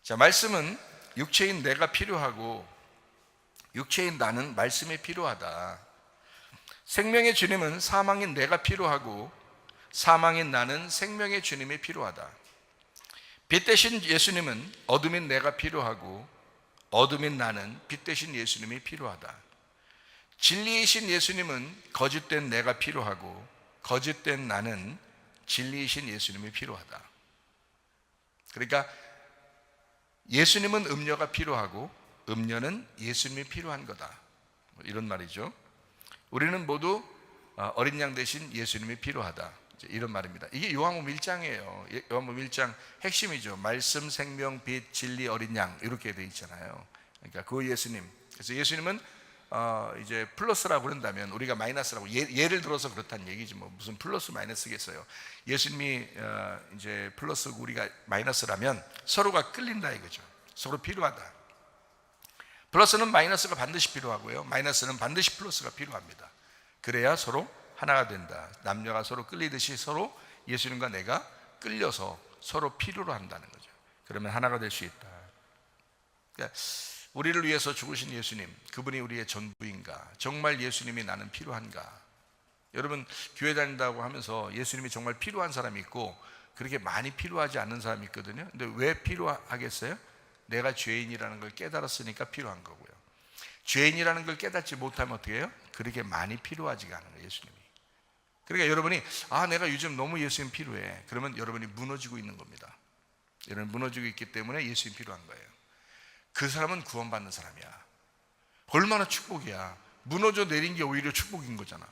자, 말씀은 육체인 내가 필요하고 육체인 나는 말씀이 필요하다. 생명의 주님은 사망인 내가 필요하고 사망인 나는 생명의 주님이 필요하다. 빛 대신 예수님은 어둠인 내가 필요하고 어둠인 나는 빛 대신 예수님이 필요하다. 진리이신 예수님은 거짓된 내가 필요하고 거짓된 나는 진리이신 예수님이 필요하다. 그러니까 예수님은 음료가 필요하고 음료는 예수님이 필요한 거다. 이런 말이죠. 우리는 모두 어린 양 대신 예수님이 필요하다. 이런 말입니다. 이게 요한복음 1장이에요. 요한복음 1장 핵심이죠. 말씀, 생명, 빛, 진리, 어린 양 이렇게 되어 있잖아요. 그러니까 그 예수님. 그래서 예수님은 이제 플러스라고 그런다면 우리가 마이너스라고 예를 들어서 그렇다는 얘기지 뭐 무슨 플러스 마이너스겠어요. 예수님이 이제 플러스고 우리가 마이너스라면 서로가 끌린다 이거죠. 서로 필요하다. 플러스는 마이너스가 반드시 필요하고요. 마이너스는 반드시 플러스가 필요합니다. 그래야 서로 하나가 된다. 남녀가 서로 끌리듯이 서로 예수님과 내가 끌려서 서로 필요로 한다는 거죠. 그러면 하나가 될 수 있다. 그러니까 우리를 위해서 죽으신 예수님, 그분이 우리의 전부인가? 정말 예수님이 나는 필요한가? 여러분 교회 다닌다고 하면서 예수님이 정말 필요한 사람이 있고 그렇게 많이 필요하지 않는 사람이 있거든요. 근데 왜 필요하겠어요? 내가 죄인이라는 걸 깨달았으니까 필요한 거고요. 죄인이라는 걸 깨닫지 못하면 어떻게 해요? 그렇게 많이 필요하지가 않은 거예요, 예수님이. 그러니까 여러분이 내가 요즘 너무 예수님 필요해. 그러면 여러분이 무너지고 있는 겁니다. 여러분 무너지고 있기 때문에 예수님 필요한 거예요. 그 사람은 구원받는 사람이야. 얼마나 축복이야. 무너져 내린 게 오히려 축복인 거잖아.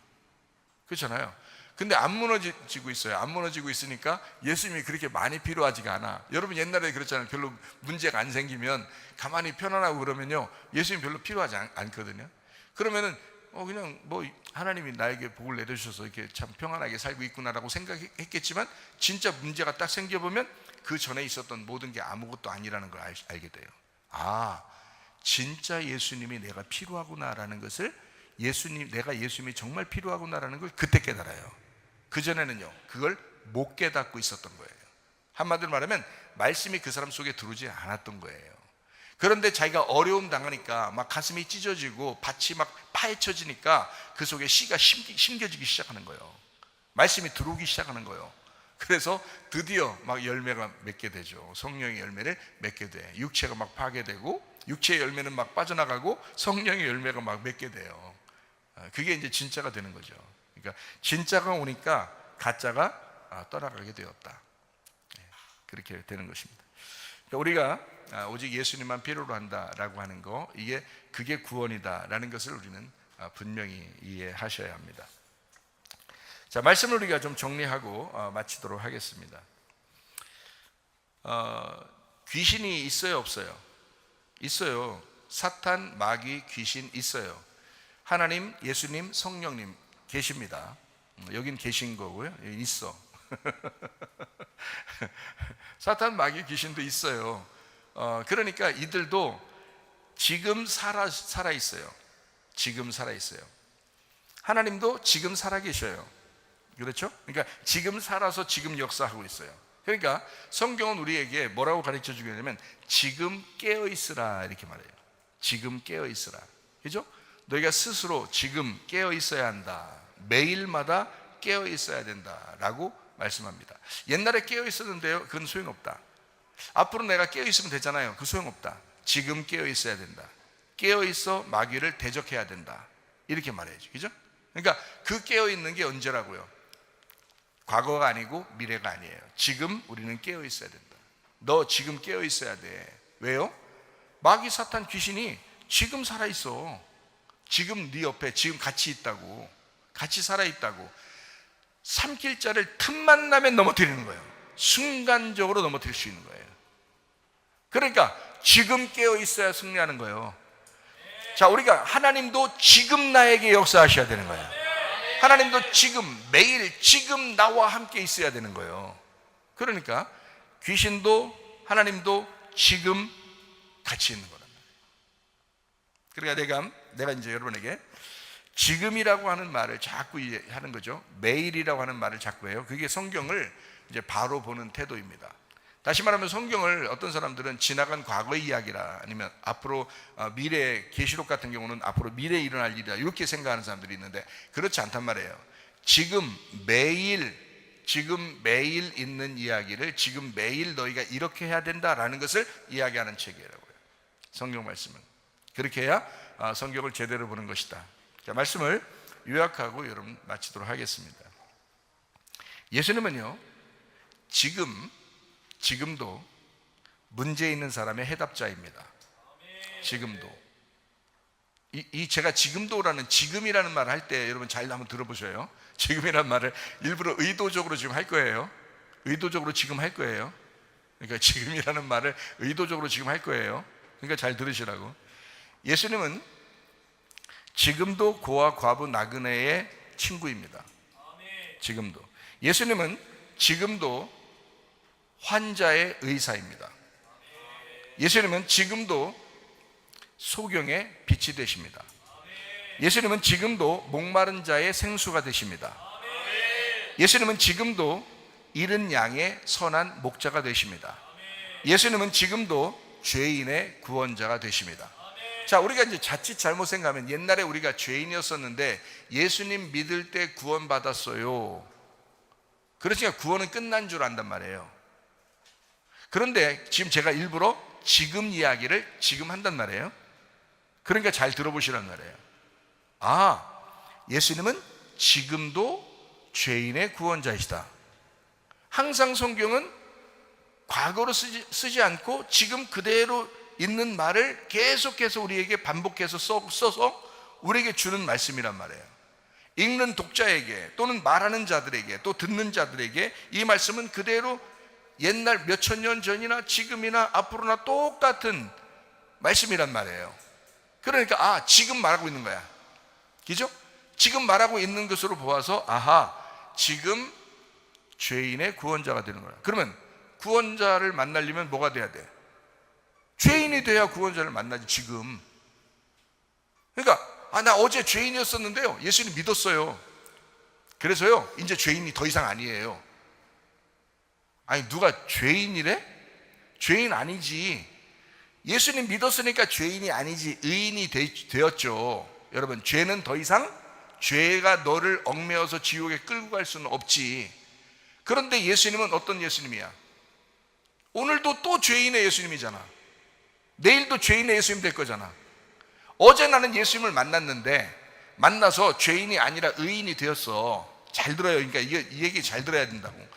그렇잖아요. 근데 안 무너지고 있어요. 안 무너지고 있으니까 예수님이 그렇게 많이 필요하지가 않아. 여러분 옛날에 그렇잖아요. 별로 문제가 안 생기면 가만히 편안하고 그러면요 예수님 별로 필요하지 않거든요. 그러면은 그냥 뭐 하나님이 나에게 복을 내려주셔서 이렇게 참 평안하게 살고 있구나라고 생각했겠지만, 진짜 문제가 딱 생겨보면 그 전에 있었던 모든 게 아무것도 아니라는 걸 알게 돼요. 진짜 예수님이 내가 필요하구나라는 것을, 내가 예수님이 정말 필요하구나라는 걸 그때 깨달아요. 그전에는요, 그걸 못 깨닫고 있었던 거예요. 한마디로 말하면 말씀이 그 사람 속에 들어오지 않았던 거예요. 그런데 자기가 어려움 당하니까 막 가슴이 찢어지고 밭이 막 파헤쳐지니까 그 속에 씨가 심겨지기 시작하는 거예요. 말씀이 들어오기 시작하는 거예요. 그래서 드디어 막 열매가 맺게 되죠. 성령의 열매를 맺게 돼. 육체가 막 파괴되고, 육체의 열매는 막 빠져나가고, 성령의 열매가 막 맺게 돼요. 그게 이제 진짜가 되는 거죠. 그러니까 진짜가 오니까 가짜가 떠나가게 되었다. 그렇게 되는 것입니다. 그러니까 우리가 오직 예수님만 필요로 한다라고 하는 거, 그게 구원이다라는 것을 우리는 분명히 이해하셔야 합니다. 자, 말씀을 우리가 좀 정리하고 마치도록 하겠습니다. 귀신이 있어요, 없어요? 있어요. 사탄, 마귀, 귀신 있어요. 하나님, 예수님, 성령님 계십니다. 여긴 계신 거고요. 여기 있어. 사탄, 마귀, 귀신도 있어요. 그러니까 이들도 지금 살아 있어요. 지금 살아 있어요. 하나님도 지금 살아 계셔요. 그렇죠? 그러니까 지금 살아서 지금 역사하고 있어요. 그러니까 성경은 우리에게 뭐라고 가르쳐 주게 되냐면, 지금 깨어 있으라 이렇게 말해요. 지금 깨어 있으라. 그죠? 너희가 스스로 지금 깨어 있어야 한다. 매일마다 깨어 있어야 된다라고 말씀합니다. 옛날에 깨어 있었는데요, 그건 소용없다. 앞으로 내가 깨어 있으면 되잖아요. 그 소용없다. 지금 깨어 있어야 된다. 깨어 있어 마귀를 대적해야 된다. 이렇게 말해야죠. 그죠? 그러니까 그 깨어 있는 게 언제라고요? 과거가 아니고 미래가 아니에요. 지금 우리는 깨어 있어야 된다. 너 지금 깨어 있어야 돼. 왜요? 마귀, 사탄, 귀신이 지금 살아 있어. 지금 네 옆에 지금 같이 있다고. 같이 살아 있다고. 삼킬 자를 틈만 나면 넘어뜨리는 거예요. 순간적으로 넘어뜨릴 수 있는 거예요. 그러니까 지금 깨어 있어야 승리하는 거예요. 자, 우리가 하나님도 지금 나에게 역사하셔야 되는 거예요. 하나님도 지금, 매일 지금 나와 함께 있어야 되는 거예요. 그러니까 귀신도 하나님도 지금 같이 있는 거란 말이에요. 그러니까 내가 이제 여러분에게 지금이라고 하는 말을 자꾸 하는 거죠. 매일이라고 하는 말을 자꾸 해요. 그게 성경을 이제 바로 보는 태도입니다. 다시 말하면 성경을 어떤 사람들은 지나간 과거의 이야기라, 아니면 앞으로 미래, 계시록 같은 경우는 앞으로 미래에 일어날 일이다, 이렇게 생각하는 사람들이 있는데 그렇지 않단 말이에요. 지금 매일 있는 이야기를 지금 매일 너희가 이렇게 해야 된다라는 것을 이야기하는 책이라고요. 성경 말씀은 그렇게 해야 성경을 제대로 보는 것이다. 자, 말씀을 요약하고 여러분 마치도록 하겠습니다. 예수님은요, 지금도 문제 있는 사람의 해답자입니다. 지금도. 제가 지금도라는, 지금이라는 말을 할 때 여러분 잘 한번 들어보셔요. 지금이라는 말을 일부러 의도적으로 지금 할 거예요. 의도적으로 지금 할 거예요. 그러니까 지금이라는 말을 의도적으로 지금 할 거예요. 그러니까 잘 들으시라고. 예수님은 지금도 고아, 과부, 나그네의 친구입니다. 지금도. 예수님은 지금도 환자의 의사입니다. 예수님은 지금도 소경의 빛이 되십니다. 예수님은 지금도 목마른 자의 생수가 되십니다. 예수님은 지금도 잃은 양의 선한 목자가 되십니다. 예수님은 지금도 죄인의 구원자가 되십니다. 자, 우리가 이제 자칫 잘못 생각하면, 옛날에 우리가 죄인이었었는데 예수님 믿을 때 구원받았어요. 그렇지만 구원은 끝난 줄 안단 말이에요. 그런데 지금 제가 일부러 지금 이야기를 지금 한단 말이에요. 그러니까 잘 들어보시란 말이에요. 예수님은 지금도 죄인의 구원자이시다. 항상 성경은 과거로 쓰지 않고 지금 그대로 있는 말을 계속해서 우리에게 반복해서 써서 우리에게 주는 말씀이란 말이에요. 읽는 독자에게, 또는 말하는 자들에게, 또 듣는 자들에게 이 말씀은 그대로 옛날 몇천 년 전이나 지금이나 앞으로나 똑같은 말씀이란 말이에요. 그러니까 지금 말하고 있는 거야. 그죠? 지금 말하고 있는 것으로 보아서 아하, 지금 죄인의 구원자가 되는 거야. 그러면 구원자를 만나려면 뭐가 돼야 돼? 죄인이 돼야 구원자를 만나지. 지금 그러니까 나 어제 죄인이었었는데요, 예수님 믿었어요. 그래서요 이제 죄인이 더 이상 아니에요. 아니, 누가 죄인이래? 죄인 아니지. 예수님 믿었으니까 죄인이 아니지, 의인이 되었죠. 여러분, 죄는 더 이상, 죄가 너를 얽매어서 지옥에 끌고 갈 수는 없지. 그런데 예수님은 어떤 예수님이야? 오늘도 또 죄인의 예수님이잖아. 내일도 죄인의 예수님 될 거잖아. 어제 나는 예수님을 만났는데, 만나서 죄인이 아니라 의인이 되었어. 잘 들어요. 그러니까 이 얘기 잘 들어야 된다고.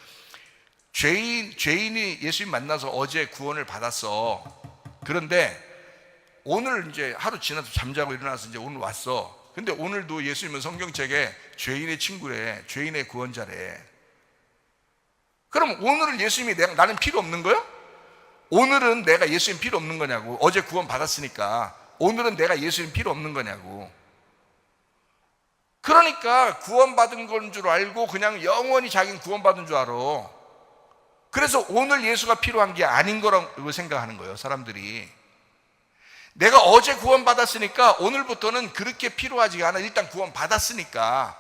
죄인이 예수님 만나서 어제 구원을 받았어. 그런데 오늘 이제 하루 지나서 잠자고 일어나서 이제 오늘 왔어. 근데 오늘도 예수님은 성경책에 죄인의 친구래, 죄인의 구원자래. 그럼 오늘은 예수님이 나는 필요 없는 거야? 오늘은 내가 예수님 필요 없는 거냐고. 어제 구원 받았으니까 오늘은 내가 예수님 필요 없는 거냐고. 그러니까 구원받은 건 줄 알고 그냥 영원히 자기는 구원받은 줄 알아. 그래서 오늘 예수가 필요한 게 아닌 거라고 생각하는 거예요, 사람들이. 내가 어제 구원받았으니까 오늘부터는 그렇게 필요하지가 않아. 일단 구원받았으니까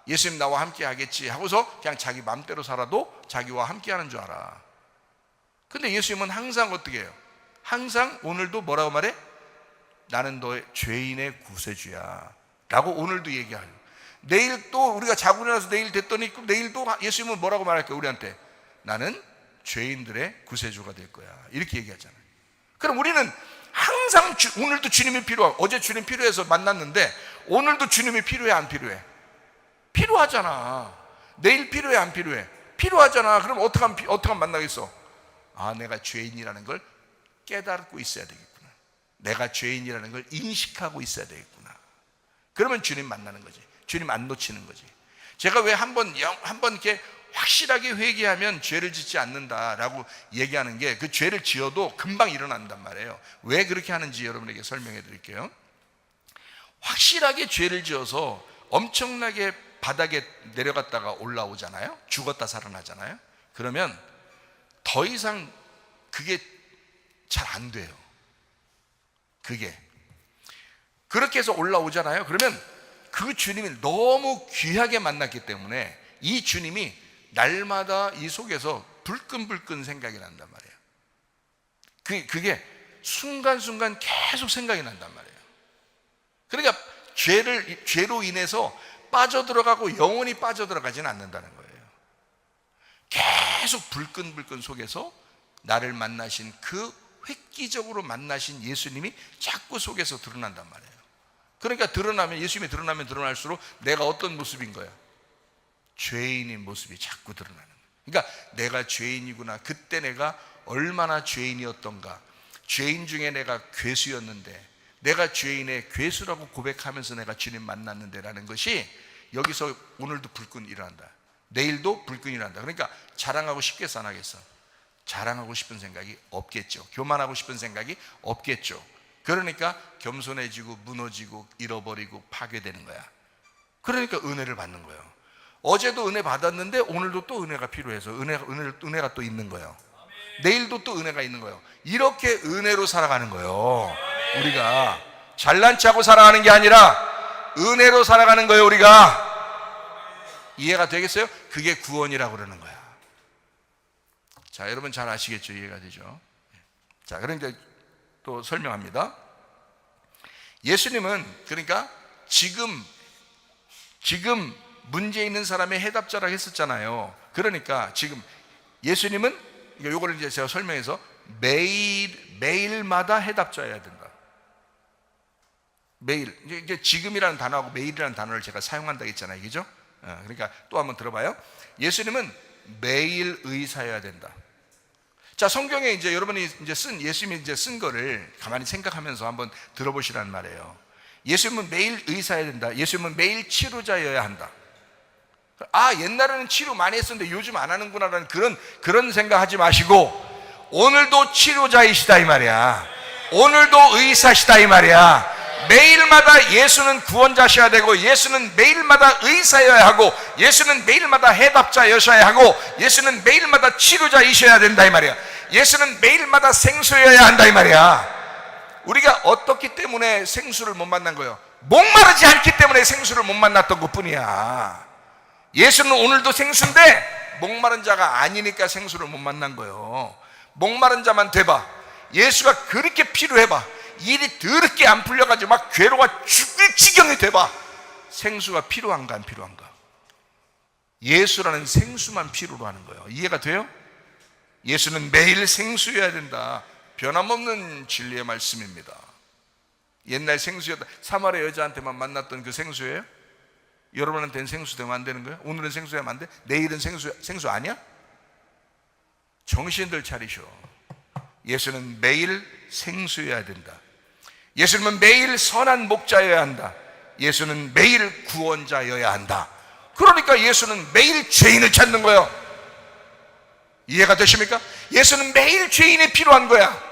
예수님 나와 함께 하겠지 하고서 그냥 자기 맘대로 살아도 자기와 함께 하는 줄 알아. 근데 예수님은 항상 어떻게 해요? 항상 오늘도 뭐라고 말해? 나는 너의 죄인의 구세주야 라고 오늘도 얘기하려. 내일 또 우리가 자고 일어나서 내일 됐더니 내일도 예수님은 뭐라고 말할까요? 우리한테 나는 죄인들의 구세주가 될 거야, 이렇게 얘기하잖아요. 그럼 우리는 항상 오늘도 주님이 필요하고, 어제 주님 필요해서 만났는데 오늘도 주님이 필요해, 안 필요해? 필요하잖아. 내일 필요해, 안 필요해? 필요하잖아. 그럼 어떻게 하면 만나겠어? 내가 죄인이라는 걸 깨닫고 있어야 되겠구나. 내가 죄인이라는 걸 인식하고 있어야 되겠구나. 그러면 주님 만나는 거지. 주님 안 놓치는 거지. 제가 왜 한번 이렇게 확실하게 회개하면 죄를 짓지 않는다라고 얘기하는 게, 그 죄를 지어도 금방 일어난단 말이에요. 왜 그렇게 하는지 여러분에게 설명해 드릴게요. 확실하게 죄를 지어서 엄청나게 바닥에 내려갔다가 올라오잖아요. 죽었다 살아나잖아요. 그러면 더 이상 그게 잘 안 돼요. 그게 그렇게 해서 올라오잖아요. 그러면 그 주님이 너무 귀하게 만났기 때문에 이 주님이 날마다 이 속에서 불끈불끈 생각이 난단 말이에요. 그게 순간순간 계속 생각이 난단 말이에요. 그러니까 죄로 인해서 빠져들어가고 영원히 빠져들어가지는 않는다는 거예요. 계속 불끈불끈 속에서 나를 만나신, 그 획기적으로 만나신 예수님이 자꾸 속에서 드러난단 말이에요. 그러니까 예수님이 드러나면 드러날수록 내가 어떤 모습인 거야? 죄인인 모습이 자꾸 드러나는 거예요. 그러니까 내가 죄인이구나, 그때 내가 얼마나 죄인이었던가, 죄인 중에 내가 괴수였는데 내가 죄인의 괴수라고 고백하면서 내가 주님 만났는데 라는 것이 여기서 오늘도 불끈 일어난다, 내일도 불끈 일어난다. 그러니까 자랑하고 싶겠어, 안 하겠어? 자랑하고 싶은 생각이 없겠죠. 교만하고 싶은 생각이 없겠죠. 그러니까 겸손해지고 무너지고 잃어버리고 파괴되는 거야. 그러니까 은혜를 받는 거예요. 어제도 은혜 받았는데 오늘도 또 은혜가 필요해서 은혜가 또 있는 거예요. 내일도 또 은혜가 있는 거예요. 이렇게 은혜로 살아가는 거예요. 우리가 잘난 척하고 살아가는 게 아니라 은혜로 살아가는 거예요. 우리가 이해가 되겠어요? 그게 구원이라고 그러는 거야. 자, 여러분 잘 아시겠죠? 이해가 되죠? 자, 그러니까 또 설명합니다. 예수님은 그러니까 지금 문제 있는 사람의 해답자라고 했었잖아요. 그러니까 지금 예수님은 요거를 이제 제가 설명해서 매일마다 해답자여야 된다. 매일. 이제 지금이라는 단어하고 매일이라는 단어를 제가 사용한다 했잖아요. 그죠? 그러니까 또 한번 들어봐요. 예수님은 매일 의사여야 된다. 자, 성경에 이제 여러분이 이제 예수님이 이제 쓴 거를 가만히 생각하면서 한번 들어보시라는 말이에요. 예수님은 매일 의사여야 된다. 예수님은 매일 치료자여야 한다. 옛날에는 치료 많이 했었는데 요즘 안 하는구나라는 그런 생각하지 마시고 오늘도 치료자이시다 이 말이야. 오늘도 의사시다 이 말이야. 매일마다 예수는 구원자셔야 되고, 예수는 매일마다 의사여야 하고, 예수는 매일마다 해답자여셔야 하고, 예수는 매일마다 치료자이셔야 된다 이 말이야. 예수는 매일마다 생수여야 한다 이 말이야. 우리가 어떻기 때문에 생수를 못 만난 거예요? 목마르지 않기 때문에 생수를 못 만났던 것 뿐이야. 예수는 오늘도 생수인데 목마른 자가 아니니까 생수를 못 만난 거예요. 목마른 자만 돼봐. 예수가 그렇게 필요해봐. 일이 더럽게 안 풀려가지고 막 괴로워 죽을 지경이 돼봐. 생수가 필요한가 안 필요한가? 예수라는 생수만 필요로 하는 거예요. 이해가 돼요? 예수는 매일 생수여야 된다. 변함없는 진리의 말씀입니다. 옛날 생수였다. 사마리아 여자한테만 만났던 그 생수예요? 여러분한테는 생수 되면 안 되는 거예요? 오늘은 생수 되면 안 돼? 내일은 생수 아니야? 정신들 차리셔. 예수는 매일 생수여야 된다. 예수님은 매일 선한 목자여야 한다. 예수는 매일 구원자여야 한다. 그러니까 예수는 매일 죄인을 찾는 거예요. 이해가 되십니까? 예수는 매일 죄인이 필요한 거야.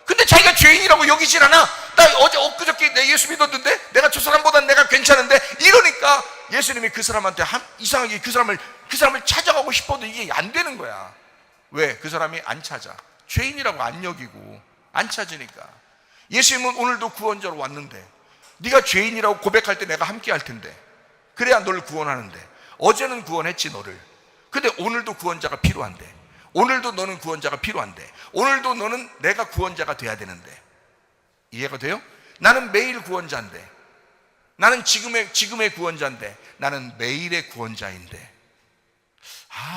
근데 자기가 죄인이라고 여기질 않아. 나 어제 엊그저께 내 예수 믿었는데 내가 저 사람보다 내가 괜찮은데, 이러니까 예수님이 그 사람한테 이상하게 그 사람을 찾아가고 싶어도 이게 안 되는 거야. 왜? 그 사람이 안 찾아. 죄인이라고 안 여기고 안 찾으니까. 예수님은 오늘도 구원자로 왔는데, 네가 죄인이라고 고백할 때 내가 함께 할 텐데, 그래야 널 구원하는데, 어제는 구원했지 너를. 근데 오늘도 구원자가 필요한데, 오늘도 너는 구원자가 필요한데, 오늘도 너는 내가 구원자가 돼야 되는데. 이해가 돼요? 나는 매일 구원자인데, 나는 지금의 구원자인데, 나는 매일의 구원자인데.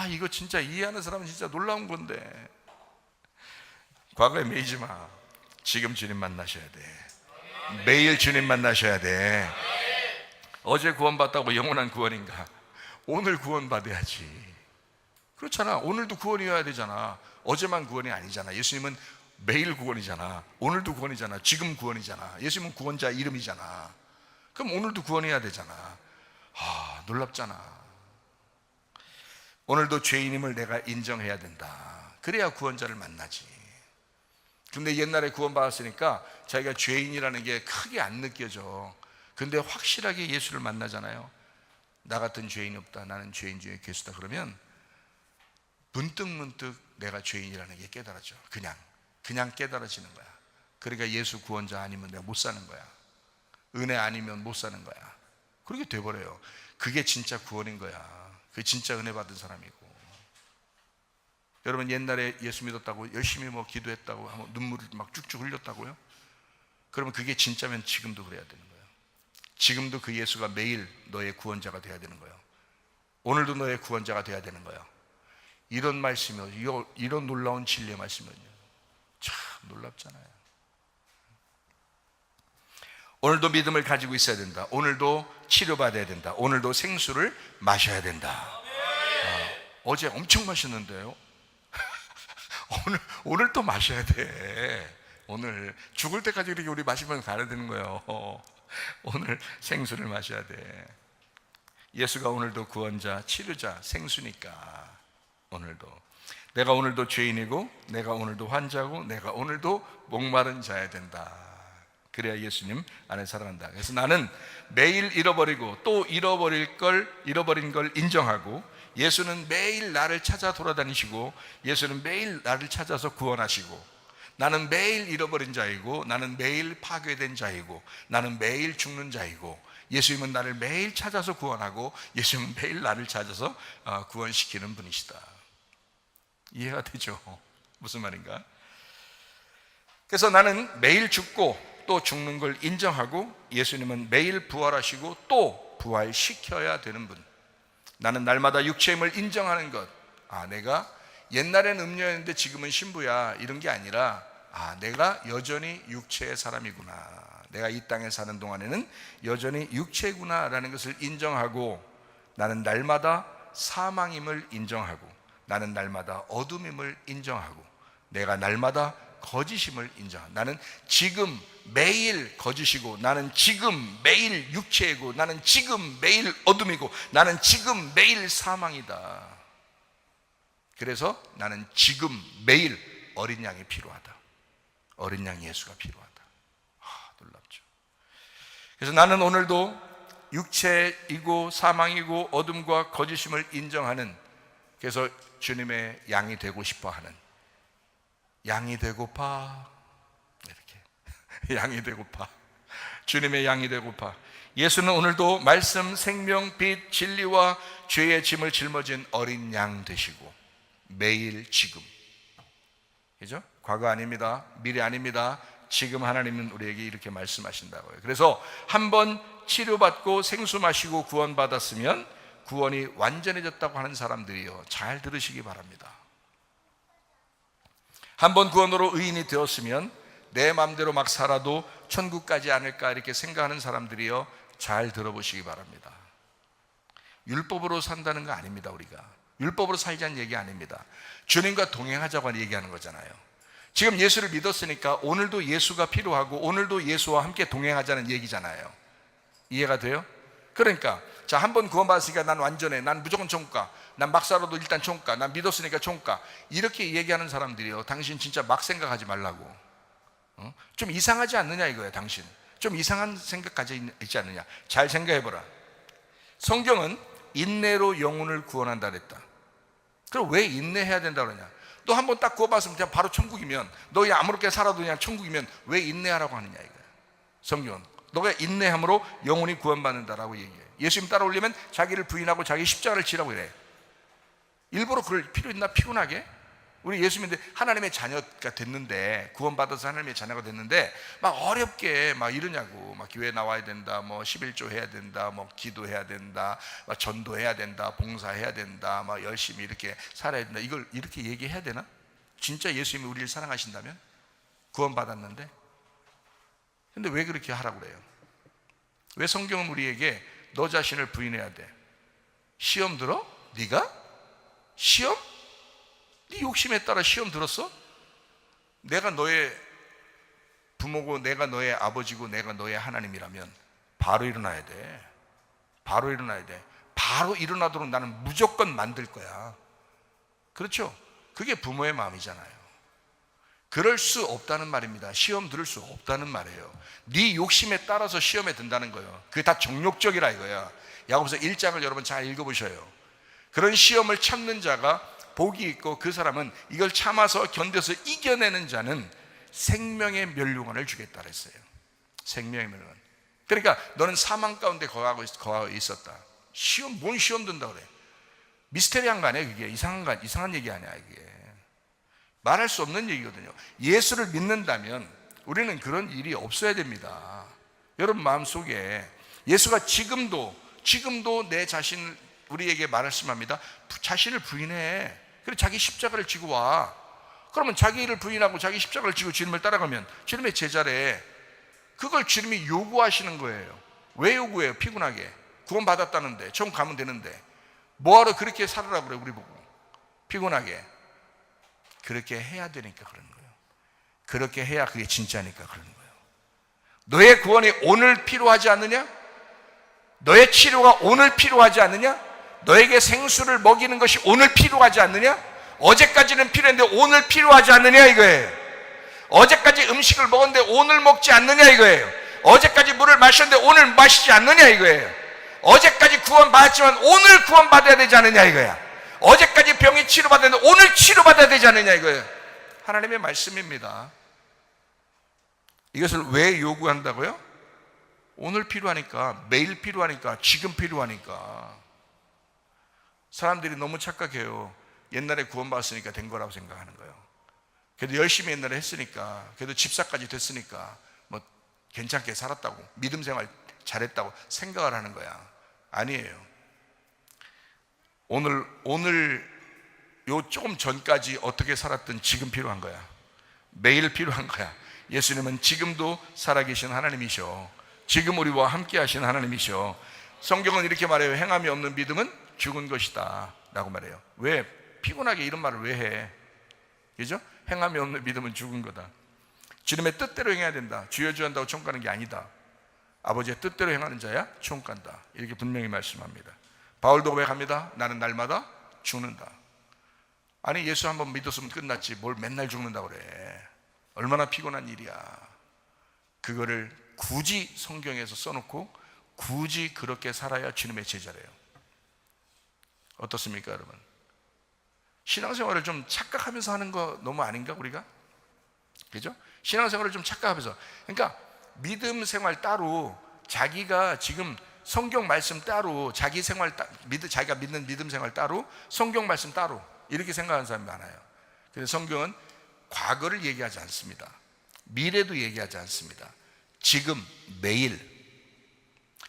이거 진짜 이해하는 사람은 진짜 놀라운 건데. 과거에 매이지 마. 지금 주님 만나셔야 돼. 매일 주님 만나셔야 돼. 어제 구원받다고 영원한 구원인가? 오늘 구원받아야지. 그렇잖아. 오늘도 구원이어야 되잖아. 어제만 구원이 아니잖아. 예수님은 매일 구원이잖아. 오늘도 구원이잖아. 지금 구원이잖아. 예수님은 구원자 이름이잖아. 그럼 오늘도 구원해야 되잖아. 놀랍잖아. 오늘도 죄인임을 내가 인정해야 된다. 그래야 구원자를 만나지. 근데 옛날에 구원받았으니까 자기가 죄인이라는 게 크게 안 느껴져. 근데 확실하게 예수를 만나잖아요. 나 같은 죄인이 없다. 나는 죄인 중에 괴수다. 그러면 문득문득 내가 죄인이라는 게 깨달아져. 그냥 깨달아지는 거야. 그러니까 예수 구원자 아니면 내가 못 사는 거야. 은혜 아니면 못 사는 거야. 그렇게 돼버려요. 그게 진짜 구원인 거야. 그게 진짜 은혜 받은 사람이고. 여러분 옛날에 예수 믿었다고 열심히 기도했다고 하면 눈물을 막 쭉쭉 흘렸다고요? 그러면 그게 진짜면 지금도 그래야 되는 거예요. 지금도 그 예수가 매일 너의 구원자가 돼야 되는 거예요. 오늘도 너의 구원자가 돼야 되는 거예요. 이런 말씀이요, 이런 놀라운 진리의 말씀이요, 참 놀랍잖아요. 오늘도 믿음을 가지고 있어야 된다. 오늘도 치료받아야 된다. 오늘도 생수를 마셔야 된다. 어제 엄청 마셨는데요. 오늘 또 마셔야 돼. 오늘 죽을 때까지 이렇게 우리 마시면 가야 되는 거예요. 오늘 생수를 마셔야 돼. 예수가 오늘도 구원자, 치료자, 생수니까 오늘도 내가 오늘도 죄인이고, 내가 오늘도 환자고, 내가 오늘도 목마른 자야 된다. 그래야 예수님 안에 살아간다. 그래서 나는 매일 잃어버리고 또 잃어버린 걸 인정하고, 예수는 매일 나를 찾아 돌아다니시고, 예수는 매일 나를 찾아서 구원하시고, 나는 매일 잃어버린 자이고, 나는 매일 파괴된 자이고, 나는 매일 죽는 자이고, 예수님은 나를 매일 찾아서 구원하고, 예수님은 매일 나를 찾아서 구원시키는 분이시다. 이해가 되죠? 무슨 말인가? 그래서 나는 매일 죽고 또 죽는 걸 인정하고, 예수님은 매일 부활하시고 또 부활시켜야 되는 분. 나는 날마다 육체의 힘을 인정하는 것. 내가 옛날엔 음녀였는데 지금은 신부야, 이런 게 아니라 내가 여전히 육체의 사람이구나. 내가 이 땅에 사는 동안에는 여전히 육체구나 라는 것을 인정하고, 나는 날마다 사망임을 인정하고, 나는 날마다 어둠임을 인정하고, 내가 날마다 거짓임을 인정하고, 나는 지금 매일 거짓이고, 나는 지금 매일 육체이고, 나는 지금 매일 어둠이고, 나는 지금 매일 사망이다. 그래서 나는 지금 매일 어린 양이 필요하다. 어린 양 예수가 필요하다. 놀랍죠. 그래서 나는 오늘도 육체이고 사망이고 어둠과 거짓임을 인정하는, 그래서 주님의 양이 되고 싶어 하는, 양이 되고파, 이렇게 양이 되고파, 주님의 양이 되고파. 예수는 오늘도 말씀, 생명, 빛, 진리와 죄의 짐을 짊어진 어린 양 되시고 매일 지금, 그죠? 과거 아닙니다, 미래 아닙니다, 지금 하나님은 우리에게 이렇게 말씀하신다고요. 그래서 한번 치료받고 생수 마시고 구원받았으면 구원이 완전해졌다고 하는 사람들이요, 잘 들으시기 바랍니다. 한번 구원으로 의인이 되었으면 내 마음대로 막 살아도 천국 가지 않을까 이렇게 생각하는 사람들이요, 잘 들어보시기 바랍니다. 율법으로 산다는 거 아닙니다. 우리가 율법으로 살자는 얘기 아닙니다. 주님과 동행하자고 얘기하는 거잖아요. 지금 예수를 믿었으니까 오늘도 예수가 필요하고 오늘도 예수와 함께 동행하자는 얘기잖아요. 이해가 돼요? 그러니까 자, 한번 구원받았으니까 난 완전해, 난 무조건 천국 가, 난 막 살아도 일단 천국 가, 난 믿었으니까 천국 가, 이렇게 얘기하는 사람들이요, 당신 진짜 막 생각하지 말라고. 좀 이상하지 않느냐 이거예요. 당신 좀 이상한 생각 가지고 있지 않느냐. 잘 생각해보라. 성경은 인내로 영혼을 구원한다 그랬다. 그럼 왜 인내해야 된다 그러냐. 너 한번 딱 구원받았으면 그냥 바로 천국이면, 너 그냥 아무렇게 살아도 그냥 천국이면 왜 인내하라고 하느냐 이거야. 성경은 너가 인내함으로 영혼이 구원받는다라고 얘기해요. 예수님 따라오려면 자기를 부인하고 자기 십자가를 지라고 그래. 일부러 그럴 필요 있나? 피곤하게? 우리 예수님인데 하나님의 자녀가 됐는데, 구원받아서 하나님의 자녀가 됐는데 막 어렵게 막 이러냐고. 막 교회 나와야 된다, 뭐 11조 해야 된다, 뭐 기도해야 된다, 막 전도해야 된다, 봉사해야 된다, 막 열심히 이렇게 살아야 된다, 이걸 이렇게 얘기해야 되나? 진짜 예수님이 우리를 사랑하신다면? 구원받았는데? 근데 왜 그렇게 하라고 그래요? 왜 성경은 우리에게 너 자신을 부인해야 돼? 시험 들어? 네가? 시험? 네 욕심에 따라 시험 들었어? 내가 너의 부모고 내가 너의 아버지고 내가 너의 하나님이라면 바로 일어나야 돼. 바로 일어나야 돼. 바로 일어나도록 나는 무조건 만들 거야. 그렇죠? 그게 부모의 마음이잖아요. 그럴 수 없다는 말입니다. 시험 들을 수 없다는 말이에요. 네 욕심에 따라서 시험에 든다는 거예요. 그게 다 정욕적이라 이거야. 야고보서 1장을 여러분 잘 읽어보셔요. 그런 시험을 참는 자가 복이 있고 그 사람은 이걸 참아서 견뎌서 이겨내는 자는 생명의 멸류관을 주겠다 그랬어요. 생명의 멸류관. 그러니까 너는 사망 가운데 거하고 있었다. 시험, 뭔 시험 든다 그래? 미스테리한 거 아니야 그게? 이상한 얘기 아니야 이게. 말할 수 없는 얘기거든요. 예수를 믿는다면 우리는 그런 일이 없어야 됩니다. 여러분 마음속에 예수가 지금도 내 자신을 우리에게 말씀합니다. 자신을 부인해. 그리고 자기 십자가를 지고 와. 그러면 자기를 부인하고 자기 십자가를 지고 주님을 따라가면 주님의 제자래. 그걸 주님이 요구하시는 거예요. 왜 요구해요? 피곤하게. 구원 받았다는데, 천국 가면 되는데 뭐하러 그렇게 살으라고 그래 우리 보고. 피곤하게. 그렇게 해야 되니까 그러는 거예요. 그렇게 해야 그게 진짜니까 그러는 거예요. 너의 구원이 오늘 필요하지 않느냐? 너의 치료가 오늘 필요하지 않느냐? 너에게 생수를 먹이는 것이 오늘 필요하지 않느냐? 어제까지는 필요했는데 오늘 필요하지 않느냐 이거예요. 어제까지 음식을 먹었는데 오늘 먹지 않느냐 이거예요. 어제까지 물을 마셨는데 오늘 마시지 않느냐 이거예요. 어제까지 구원받았지만 오늘 구원받아야 되지 않느냐 이거야. 어제까지 병이 치료받았는데 오늘 치료받아야 되지 않느냐 이거예요. 하나님의 말씀입니다. 이것을 왜 요구한다고요? 오늘 필요하니까, 매일 필요하니까, 지금 필요하니까. 사람들이 너무 착각해요. 옛날에 구원받았으니까 된 거라고 생각하는 거예요. 그래도 열심히 옛날에 했으니까, 그래도 집사까지 됐으니까 뭐 괜찮게 살았다고, 믿음 생활 잘했다고 생각을 하는 거야. 아니에요. 오늘 요 조금 전까지 어떻게 살았든 지금 필요한 거야. 매일 필요한 거야. 예수님은 지금도 살아계신 하나님이셔. 지금 우리와 함께 하신 하나님이셔. 성경은 이렇게 말해요. 행함이 없는 믿음은 죽은 것이다 라고 말해요. 왜? 피곤하게 이런 말을 왜 해? 그죠? 행함이 없는 믿음은 죽은 거다. 주님의 뜻대로 행해야 된다. 주여 주여 한다고 천국 가는 게 아니다. 아버지의 뜻대로 행하는 자야 천국 간다. 이렇게 분명히 말씀합니다. 바울도 고백합니다. 나는 날마다 죽는다. 아니 예수 한번 믿었으면 끝났지 뭘 맨날 죽는다고 그래. 얼마나 피곤한 일이야. 그거를 굳이 성경에서 써놓고 굳이 그렇게 살아야 주님의 제자래요. 어떻습니까, 여러분? 신앙생활을 좀 착각하면서 하는 거 너무 아닌가, 우리가? 그죠? 신앙생활을 좀 착각하면서. 그러니까 믿음 생활 따로, 자기가 지금 성경 말씀 따로, 자기 생활 자기가 믿는 믿음 생활 따로, 성경 말씀 따로, 이렇게 생각하는 사람이 많아요. 그래서 성경은 과거를 얘기하지 않습니다. 미래도 얘기하지 않습니다. 지금, 매일.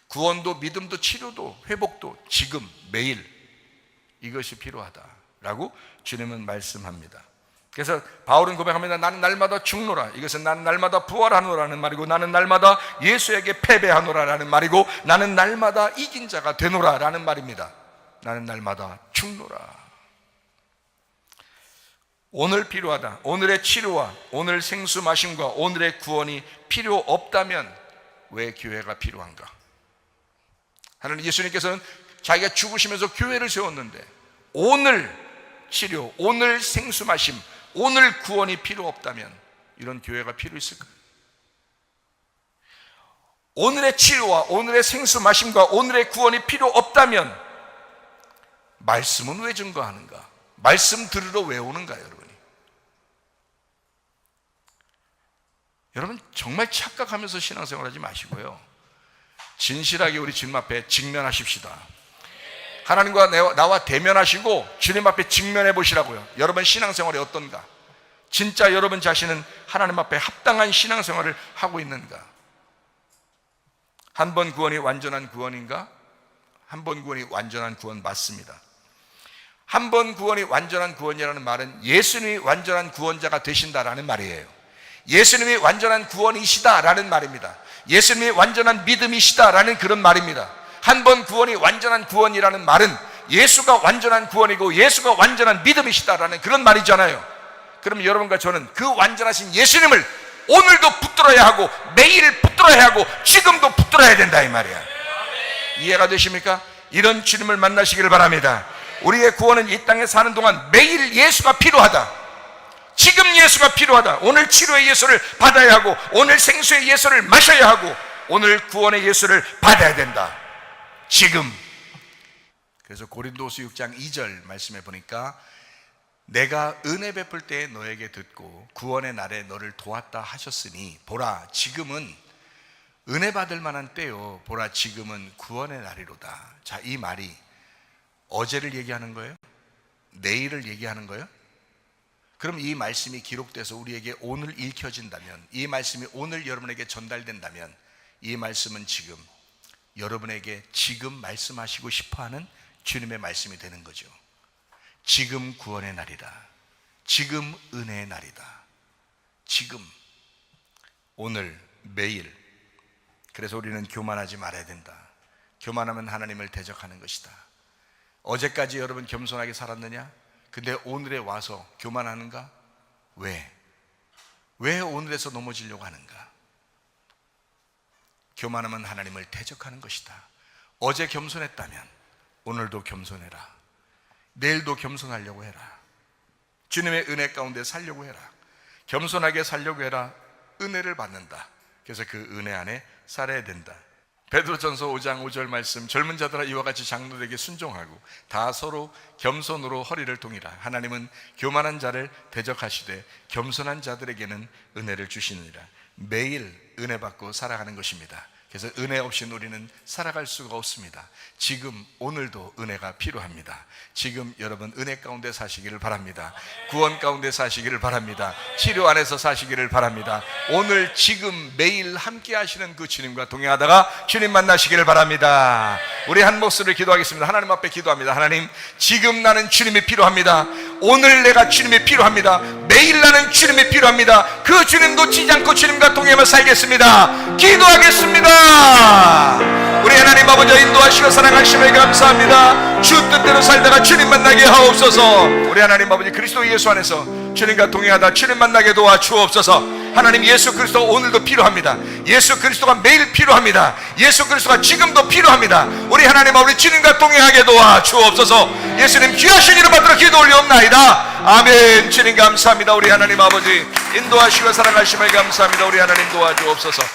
구원도 믿음도 치료도 회복도 지금, 매일. 이것이 필요하다라고 주님은 말씀합니다. 그래서 바울은 고백합니다. 나는 날마다 죽노라. 이것은 나는 날마다 부활하노라는 말이고, 나는 날마다 예수에게 패배하노라라는 말이고, 나는 날마다 이긴 자가 되노라라는 말입니다. 나는 날마다 죽노라. 오늘 필요하다. 오늘의 치료와 오늘 생수 마심과 오늘의 구원이 필요 없다면 왜 교회가 필요한가? 하나님, 예수님께서는 자기가 죽으시면서 교회를 세웠는데 오늘 치료, 오늘 생수 마심, 오늘 구원이 필요 없다면 이런 교회가 필요 있을까? 오늘의 치료와 오늘의 생수 마심과 오늘의 구원이 필요 없다면 말씀은 왜 증거하는가? 말씀 들으러 왜 오는가, 여러분이? 여러분, 정말 착각하면서 신앙생활하지 마시고요, 진실하게 우리 주님 앞에 직면하십시다. 하나님과 나와 대면하시고 주님 앞에 직면해 보시라고요. 여러분 신앙생활이 어떤가? 진짜 여러분 자신은 하나님 앞에 합당한 신앙생활을 하고 있는가? 한 번 구원이 완전한 구원인가? 한 번 구원이 완전한 구원 맞습니다. 한 번 구원이 완전한 구원이라는 말은 예수님이 완전한 구원자가 되신다라는 말이에요. 예수님이 완전한 구원이시다라는 말입니다. 예수님이 완전한 믿음이시다라는 그런 말입니다. 한 번 구원이 완전한 구원이라는 말은 예수가 완전한 구원이고 예수가 완전한 믿음이시다라는 그런 말이잖아요. 그럼 여러분과 저는 그 완전하신 예수님을 오늘도 붙들어야 하고 매일 붙들어야 하고 지금도 붙들어야 된다, 이 말이야. 이해가 되십니까? 이런 주님을 만나시기를 바랍니다. 우리의 구원은 이 땅에 사는 동안 매일 예수가 필요하다. 지금 예수가 필요하다. 오늘 치료의 예수를 받아야 하고 오늘 생수의 예수를 마셔야 하고 오늘 구원의 예수를 받아야 된다. 지금. 그래서 고린도서 6장 2절 말씀해 보니까 내가 은혜 베풀 때에 너에게 듣고 구원의 날에 너를 도왔다 하셨으니 보라 지금은 은혜 받을 만한 때요, 보라 지금은 구원의 날이로다. 자, 이 말이 어제를 얘기하는 거예요? 내일을 얘기하는 거예요? 그럼 이 말씀이 기록돼서 우리에게 오늘 읽혀진다면, 이 말씀이 오늘 여러분에게 전달된다면 이 말씀은 지금 여러분에게 지금 말씀하시고 싶어하는 주님의 말씀이 되는 거죠. 지금 구원의 날이다. 지금 은혜의 날이다. 지금, 오늘, 매일. 그래서 우리는 교만하지 말아야 된다. 교만하면 하나님을 대적하는 것이다. 어제까지 여러분 겸손하게 살았느냐? 근데 오늘에 와서 교만하는가? 왜? 왜 오늘에서 넘어지려고 하는가? 교만하면 하나님을 대적하는 것이다. 어제 겸손했다면 오늘도 겸손해라. 내일도 겸손하려고 해라. 주님의 은혜 가운데 살려고 해라. 겸손하게 살려고 해라. 은혜를 받는다. 그래서 그 은혜 안에 살아야 된다. 베드로전서 5장 5절 말씀, 젊은 자들아 이와 같이 장로들에게 순종하고 다 서로 겸손으로 허리를 동이라. 하나님은 교만한 자를 대적하시되 겸손한 자들에게는 은혜를 주시느니라. 매일 은혜 받고 살아가는 것입니다. 그래서 은혜 없이는 우리는 살아갈 수가 없습니다. 지금 오늘도 은혜가 필요합니다. 지금 여러분 은혜 가운데 사시기를 바랍니다. 구원 가운데 사시기를 바랍니다. 치료 안에서 사시기를 바랍니다. 오늘 지금 매일 함께 하시는 그 주님과 동행하다가 주님 만나시기를 바랍니다. 우리 한 목소리를 기도하겠습니다. 하나님 앞에 기도합니다. 하나님, 지금 나는 주님이 필요합니다. 오늘 내가 주님이 필요합니다. 매일 나는 주님이 필요합니다. 그 주님 놓치지 않고 주님과 동행하며 살겠습니다. 기도하겠습니다. 우리 하나님 아버지 인도하시고 사랑하심에 감사합니다. 주 뜻대로 살다가 주님 만나게 하옵소서. 우리 하나님 아버지 그리스도 예수 안에서 주님과 동행하다 주님 만나게 도와주옵소서. 하나님, 예수 그리스도 오늘도 필요합니다. 예수 그리스도가 매일 필요합니다. 예수 그리스도가 지금도 필요합니다. 우리 하나님 아버지 주님과 동행하게 도와주옵소서. 예수님 귀하신 이름 받들어 기도 올리옵나이다. 아멘. 주님 감사합니다. 우리 하나님 아버지 인도하시고 사랑하심을 감사합니다. 우리 하나님 도와주옵소서.